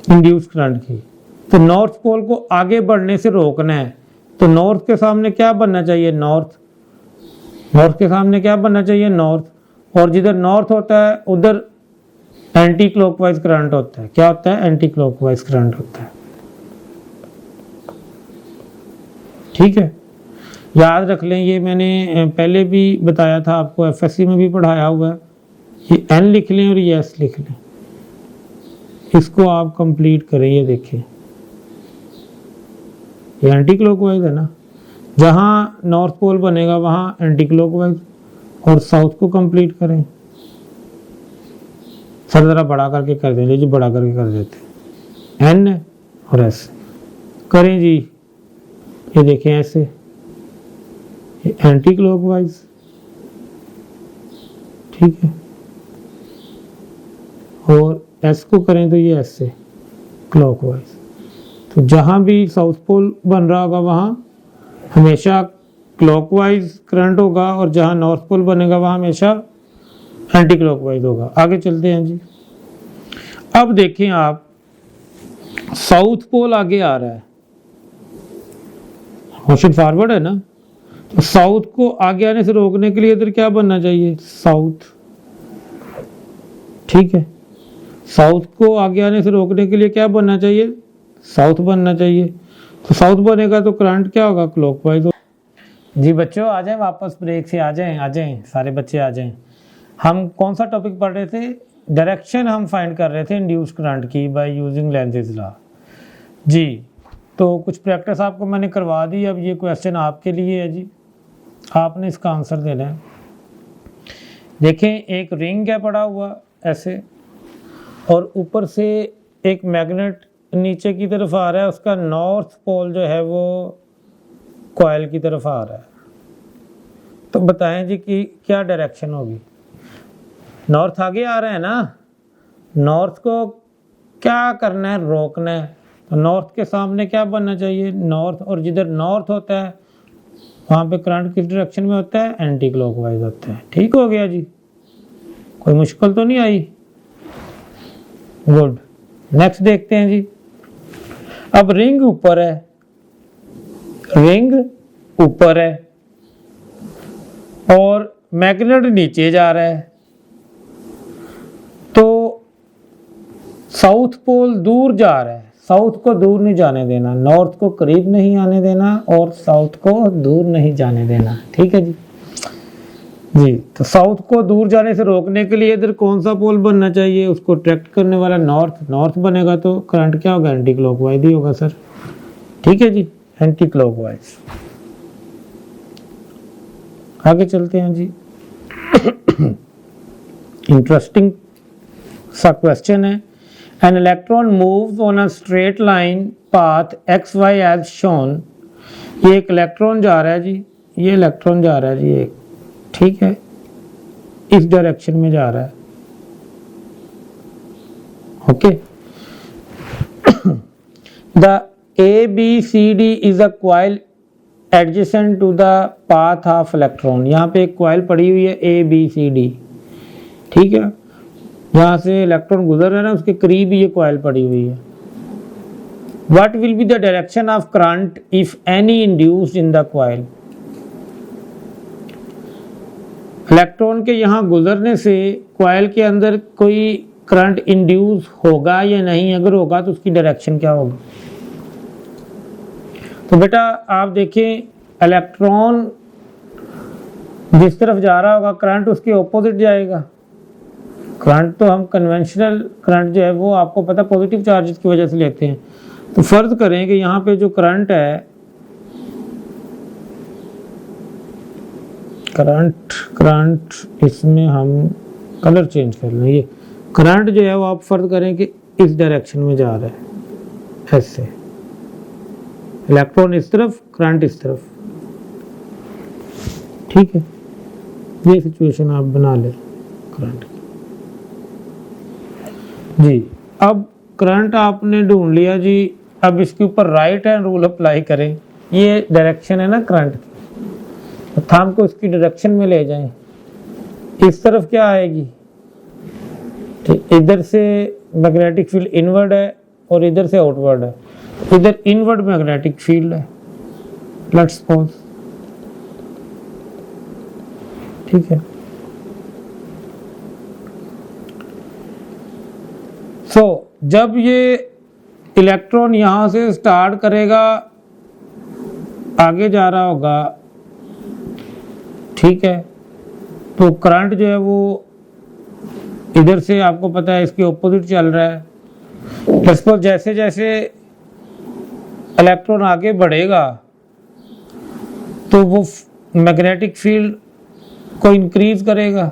इंड्यूस्ड करंट की। तो नॉर्थ पोल को आगे बढ़ने से रोकना है, तो नॉर्थ के सामने क्या बनना चाहिए, नॉर्थ, नॉर्थ के सामने क्या बनना चाहिए, नॉर्थ, और जिधर नॉर्थ होता है उधर एंटी क्लॉकवाइज करंट होता है। क्या होता है, एंटी क्लॉकवाइज करंट होता है। ठीक है, याद रख लें, ये मैंने पहले भी बताया था आपको, एफएससी में भी पढ़ाया हुआ है। ये एन लिख लें और ये एस लिख लें, इसको आप कंप्लीट करें। ये देखिए, ये एंटी क्लॉकवाइज है ना, जहाँ नॉर्थ पोल बनेगा वहाँ एंटी क्लॉकवाइज, और साउथ को कंप्लीट करें। सर ज़रा बड़ा करके कर दें, जी बड़ा करके कर देते, एन और एस करें जी। ये देखें ऐसे, ये एंटी क्लॉकवाइज, ठीक है, और एस को करें तो ये ऐसे क्लॉकवाइज। तो जहाँ भी साउथ पोल बन रहा होगा वहाँ हमेशा क्लॉकवाइज करंट होगा, और जहाँ नॉर्थ पोल बनेगा वहाँ हमेशा एंटी क्लॉकवाइज होगा। आगे चलते हैं जी। अब देखें आप, साउथ पोल आगे आ रहा है, मोशन फॉरवर्ड है ना, तो साउथ को आगे आने से रोकने के लिए इधर क्या बनना चाहिए, साउथ। ठीक है, साउथ को आगे आने से रोकने के लिए क्या बनना चाहिए, साउथ बनना चाहिए। तो साउथ बनेगा तो करंट क्या होगा, क्लॉकवाइज। जी बच्चों आ जाएं, वापस ब्रेक से आ जाएं, सारे बच्चे आ जाएं। हम कौन सा टॉपिक पढ़ रहे थे, डायरेक्शन हम फाइंड कर रहे थे इंड्यूस करंट की बाय यूजिंग लेंज़ेज़ लॉ। जी, तो कुछ प्रैक्टिस आपको मैंने करवा दी। अब ये क्वेश्चन आपके लिए है जी, आपने इसका आंसर देना है। देखें, एक रिंग है पड़ा हुआ ऐसे, और ऊपर से एक मैग्नेट नीचे की तरफ आ रहा है, उसका नॉर्थ पोल जो है वो कॉइल की तरफ आ रहा है। तो बताएं जी कि क्या डायरेक्शन होगी। नॉर्थ आगे आ रहा है ना, नॉर्थ को क्या करना है, रोकना है। तो नॉर्थ के सामने क्या बनना चाहिए, नॉर्थ, और जिधर नॉर्थ होता है वहाँ पे करंट किस डायरेक्शन में होता है, एंटी क्लॉकवाइज होता है। ठीक हो गया जी, कोई मुश्किल तो नहीं आई। गुड, नेक्स्ट देखते हैं जी। अब रिंग ऊपर है, रिंग ऊपर है और मैग्नेट नीचे जा रहा है, तो साउथ पोल दूर जा रहा है। साउथ को दूर नहीं जाने देना, नॉर्थ को करीब नहीं आने देना, और साउथ को दूर नहीं जाने देना। ठीक है जी। जी, तो साउथ को दूर जाने से रोकने के लिए इधर कौन सा पोल बनना चाहिए, उसको ट्रैक्ट करने वाला नॉर्थ। नॉर्थ बनेगा तो करंट क्या होगा, एंटी क्लॉकवाइज ही होगा सर। ठीक है जी, एंटी क्लॉकवाइज। आगे चलते हैं जी। इंटरेस्टिंग सा क्वेश्चन है। An electron moves on a straight line path xy as shown। ये एक इलेक्ट्रॉन जा रहा है जी, ये इलेक्ट्रॉन जा रहा है जी एक, ठीक है, इस डायरेक्शन में जा रहा है। Okay, the ABCD is a coil adjacent to the path of electron। यहाँ पे एक कॉइल पड़ी हुई है ABCD, ठीक है, यहाँ से इलेक्ट्रॉन गुजर रहा है ना, उसके करीब ही ये कॉइल पड़ी हुई है। What will be the direction of current if any induced in the coil? Electron के यहाँ गुजरने से कॉइल के अंदर कोई करंट इंड्यूस होगा या नहीं, अगर होगा तो उसकी डायरेक्शन क्या होगी। तो बेटा आप देखें, इलेक्ट्रॉन जिस तरफ जा रहा होगा करंट उसके ऑपोजिट जाएगा। करंट तो हम कन्वेंशनल करंट जो है वो आपको पता पॉजिटिव चार्जेस की वजह से लेते हैं। तो फर्ज करें कि यहाँ पे जो करंट है, करंट इसमें हम कलर चेंज कर लें। ये करंट जो है वो आप फर्ज करें कि इस डायरेक्शन में जा रहा है, ऐसे इलेक्ट्रॉन इस तरफ, करंट इस तरफ। ठीक है, ये सिचुएशन आप बना लें करंट जी। अब करंट आपने ढूंढ लिया जी, अब इसके ऊपर राइट हैंड रूल अप्लाई करें। ये डायरेक्शन है ना करंट की, तो थंब को इसकी डायरेक्शन में ले जाएं। इस तरफ क्या आएगी, ठीक, इधर से मैग्नेटिक फील्ड इनवर्ड है और इधर से आउटवर्ड है। इधर इनवर्ड मैग्नेटिक फील्ड है, लेट्स सपोज। ठीक है। जब ये इलेक्ट्रॉन यहां से स्टार्ट करेगा, आगे जा रहा होगा, ठीक है, तो करंट जो है वो इधर से आपको पता है इसके ऑपोजिट चल रहा है। पर जैसे जैसे इलेक्ट्रॉन आगे बढ़ेगा तो वो मैग्नेटिक फील्ड को इंक्रीज करेगा,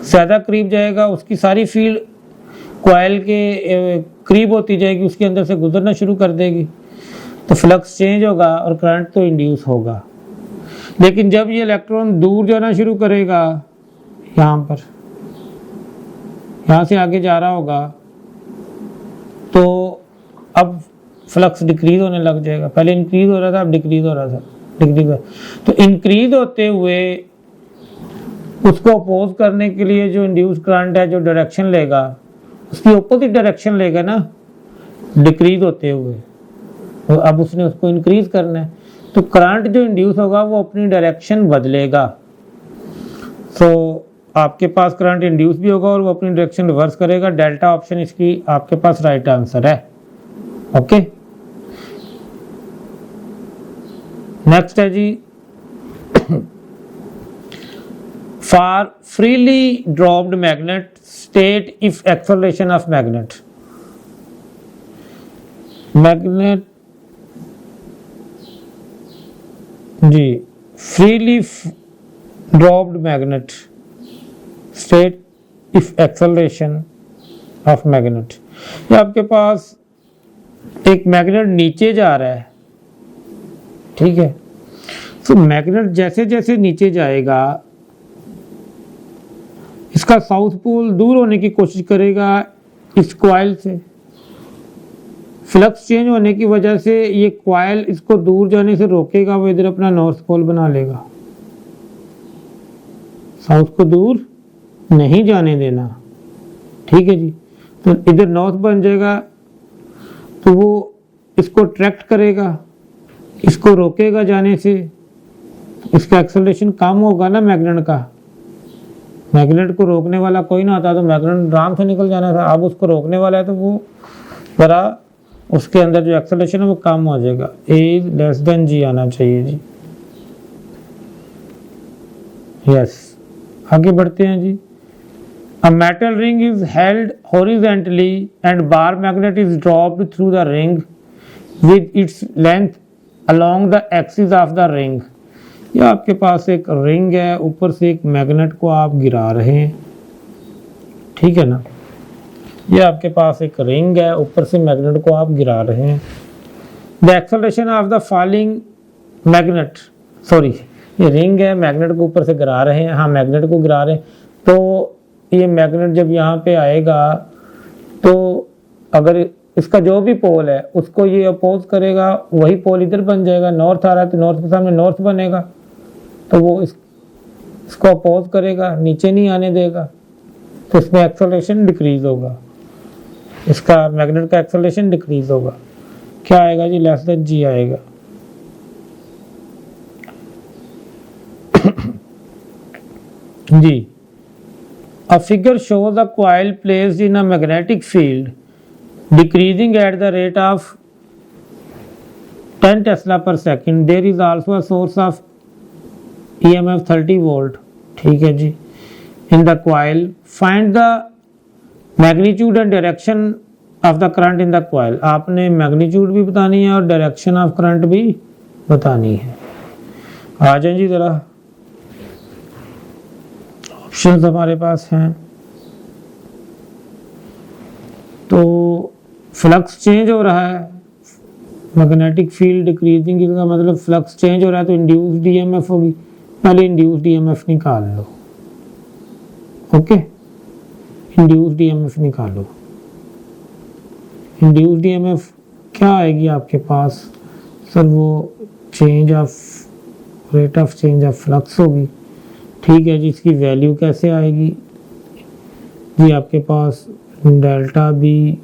ज़्यादा करीब जाएगा, उसकी सारी फील्ड कॉइल के करीब होती जाएगी, उसके अंदर से गुजरना शुरू कर देगी, तो फ्लक्स चेंज होगा और करंट तो इंड्यूस होगा। लेकिन जब ये इलेक्ट्रॉन दूर जाना शुरू करेगा, यहाँ से आगे जा रहा होगा, तो अब फ्लक्स डिक्रीज होने लग जाएगा। पहले इंक्रीज हो रहा था, अब डिक्रीज हो रहा था, तो इंक्रीज होते हुए उसको अपोज करने के लिए जो इंड्यूस करंट है, जो डायरेक्शन लेगा उसकी ऑपोजिट डायरेक्शन लेगा ना, डिक्रीज होते हुए, तो अब उसने उसको इंक्रीज करना है, तो करंट जो इंड्यूस होगा वो अपनी डायरेक्शन बदलेगा। तो आपके पास करंट इंड्यूस भी होगा और वो अपनी डायरेक्शन रिवर्स करेगा। डेल्टा ऑप्शन इसकी आपके पास राइट आंसर है। ओके, नेक्स्ट है जी, for freely dropped magnet state if acceleration of magnet जी, freely dropped magnet state if acceleration of magnet. ये आपके पास एक मैग्नेट नीचे जा रहा है, ठीक है, तो मैग्नेट जैसे जैसे नीचे जाएगा इसका साउथ पोल दूर होने की कोशिश करेगा इस कॉइल से। फ्लक्स चेंज होने की वजह से ये कॉइल इसको दूर जाने से रोकेगा, वो इधर अपना नॉर्थ पोल बना लेगा, साउथ को दूर नहीं जाने देना, ठीक है जी। तो इधर नॉर्थ बन जाएगा, तो वो इसको अट्रैक्ट करेगा, इसको रोकेगा जाने से, इसका एक्सेलरेशन कम होगा ना मैग्नेट का। मैग्नेट को रोकने वाला कोई ना आता तो मैग्नेट आराम से निकल जाना था, अब उसको रोकने वाला है तो वो जरा उसके अंदर जो एक्सेलरेशन है वो कम हो जाएगा। ए लेस देन जी आना चाहिए जी। यस, आगे बढ़ते हैं जी। A metal ring is held horizontally and bar magnet is dropped through the ring with its length along the axis of the ring। ये आपके पास एक रिंग है, ऊपर से एक मैग्नेट को आप गिरा रहे हैं, ठीक है ना। ये आपके पास एक रिंग है, ऊपर से मैग्नेट को आप गिरा रहे हैं। The acceleration of the falling magnet, sorry ये रिंग है, मैग्नेट को ऊपर से गिरा रहे हैं, हाँ मैग्नेट को गिरा रहे हैं, तो ये मैग्नेट जब यहाँ पे आएगा तो अगर इसका जो भी पोल है उसको ये अपोज करेगा, वही पोल इधर बन जाएगा। नॉर्थ आ रहा है तो नॉर्थ के सामने नॉर्थ बनेगा, तो वो इसको अपोज करेगा, नीचे नहीं आने देगा, तो इसमें एक्सेलरेशन डिक्रीज होगा, इसका मैग्नेट का एक्सेलरेशन डिक्रीज होगा। क्या आएगा जी? लेस देन जी आएगा। जी, a figure shows a coil placed in a magnetic field decreasing at the rate of 10 Tesla per second. There is also a source of EMF 30 volt, ठीक है जी, in the coil. Find the magnitude and direction of the current in the coil। आपने magnitude भी बतानी है और direction of current भी बतानी है। आ जाए जी जरा, ऑप्शंस हमारे पास हैं। तो फ्लक्स चेंज हो रहा है, मैग्नेटिक फील्ड डिक्रीजिंग, इसका मतलब फ्लक्स चेंज हो रहा है तो इंड्यूस्ड ईएमएफ होगी। पहले इंड्यूस्ड ईएमएफ निकाल लो, ओके, इंड्यूस्ड ईएमएफ निकालो। इंड्यूस्ड ईएमएफ क्या आएगी आपके पास? सर वो change of rate of change of flux होगी, ठीक है जी। इसकी वैल्यू कैसे आएगी जी? आपके पास delta B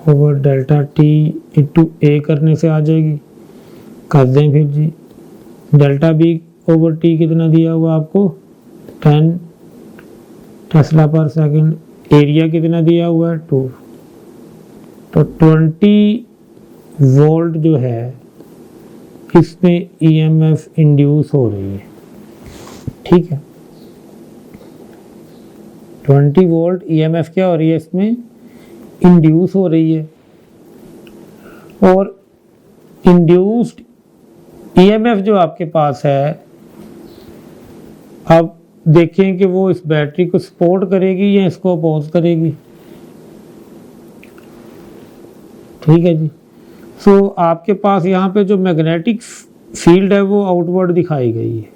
over delta T into A करने से आ जाएगी। कर दें फिर जी, डेल्टा बी ओवर टी कितना दिया हुआ आपको 10 टेस्ला पर सेकंड, एरिया कितना दिया हुआ है 2, तो 20 वोल्ट जो है इसमें ईएमएफ इंड्यूस हो रही है, ठीक है। 20 वोल्ट ईएमएफ क्या हो रही है इसमें इंड्यूस हो रही है, और इंड्यूस्ड ईएमएफ जो आपके पास है, अब देखें कि वो इस बैटरी को सपोर्ट करेगी या इसको अपोज करेगी, ठीक है जी। सो आपके पास यहाँ पे जो मैग्नेटिक फील्ड है वो आउटवर्ड दिखाई गई है।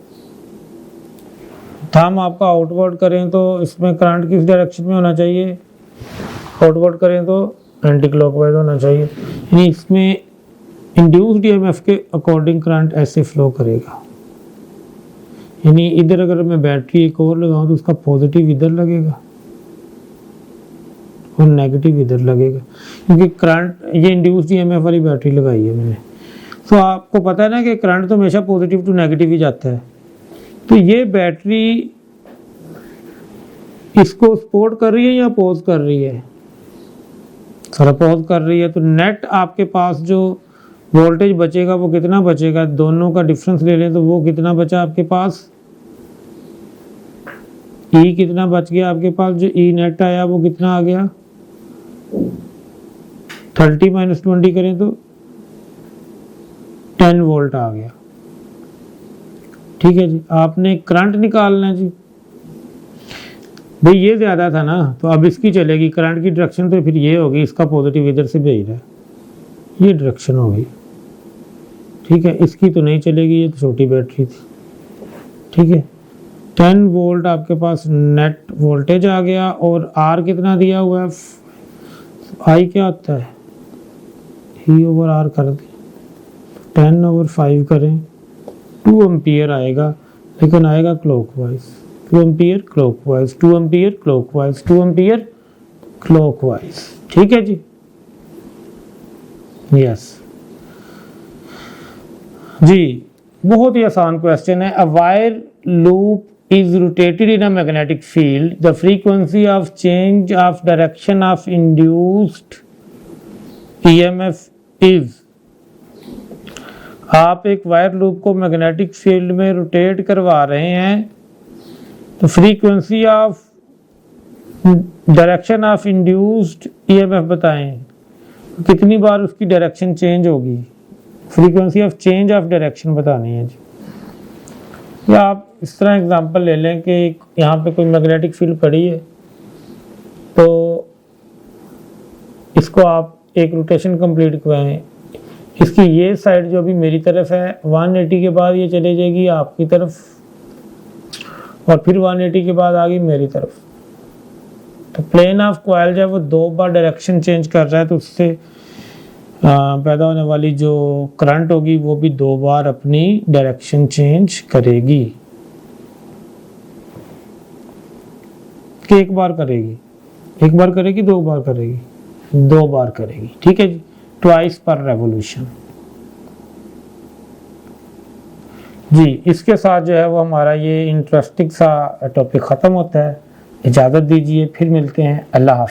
हम आपका आउटवर्ड करें तो इसमें करंट किस डायरेक्शन में होना चाहिए, आउटवर्ड करें तो एंटी क्लॉकवाइज होना चाहिए, यानी इसमें इंड्यूस्ड ईएमएफ के अकॉर्डिंग करंट ऐसे फ्लो करेगा। यानी इधर अगर मैं बैटरी एक और लगाऊं तो उसका पॉजिटिव इधर लगेगा और नेगेटिव इधर लगेगा, क्योंकि करंट ये इंड्यूस्ड ईएमएफ वाली बैटरी लगाई है मैंने। तो आपको पता है ना कि करंट तो हमेशा पॉजिटिव टू नेगेटिव ही जाता है। तो ये बैटरी इसको सपोर्ट कर रही है या अपोज कर रही है, सर अपोज कर रही है। तो नेट आपके पास जो वोल्टेज बचेगा वो कितना बचेगा, दोनों का डिफरेंस ले लें तो वो कितना बचा आपके पास, ई कितना बच गया आपके पास, जो ई नेट आया वो कितना आ गया 30 - 20 करें तो 10 वोल्ट आ गया, ठीक है जी। आपने करंट निकालना है जी, भाई ये ज्यादा था ना तो अब इसकी चलेगी, करंट की डायरेक्शन तो फिर ये होगी, इसका पॉजिटिव इधर से भेज रहा है, ये डायरेक्शन होगी, ठीक है। इसकी तो नहीं चलेगी, ये तो छोटी बैटरी थी, ठीक है। 10 वोल्ट आपके पास नेट वोल्टेज आ गया, और आर कितना दिया हुआ है, आई क्या होता है ही ओवर आर कर दें, 10/5 करें 2 एम्पियर आएगा, लेकिन आएगा clockwise, 2 ampere clockwise, 2 ampere clockwise, 2 ampere clockwise, ठीक है जी, यस जी। बहुत ही आसान क्वेश्चन है। A wire loop is rotated in a magnetic field, the frequency of change of direction of induced EMF is। आप एक वायर लूप को मैग्नेटिक फील्ड में rotate करवा रहे हैं, तो frequency of direction of induced EMF बताएं, कितनी बार उसकी डायरेक्शन चेंज होगी, frequency of change of direction बतानी है जी। या आप इस तरह एग्जांपल ले लें कि यहाँ पे कोई मैग्नेटिक फील्ड पड़ी है, तो इसको आप एक रोटेशन कंप्लीट करवाएं, इसकी ये साइड जो भी मेरी तरफ है 180 के बाद ये चले जाएगी आपकी तरफ, और फिर 180 के बाद आ गई मेरी तरफ। तो प्लेन ऑफ कॉइल जो है वो 2 बार डायरेक्शन चेंज कर रहा है, तो उससे पैदा होने वाली जो करंट होगी वो भी 2 बार अपनी डायरेक्शन चेंज करेगी, कि एक बार करेगी, 1 बार करेगी 2 बार करेगी, 2 बार करेगी, ठीक है जी, ट्वाइस पर रेवोल्यूशन जी। इसके साथ जो है वो हमारा ये इंटरेस्टिंग सा टॉपिक ख़त्म होता है। इजाज़त दीजिए, फिर मिलते हैं, अल्लाह हाफ़िज़।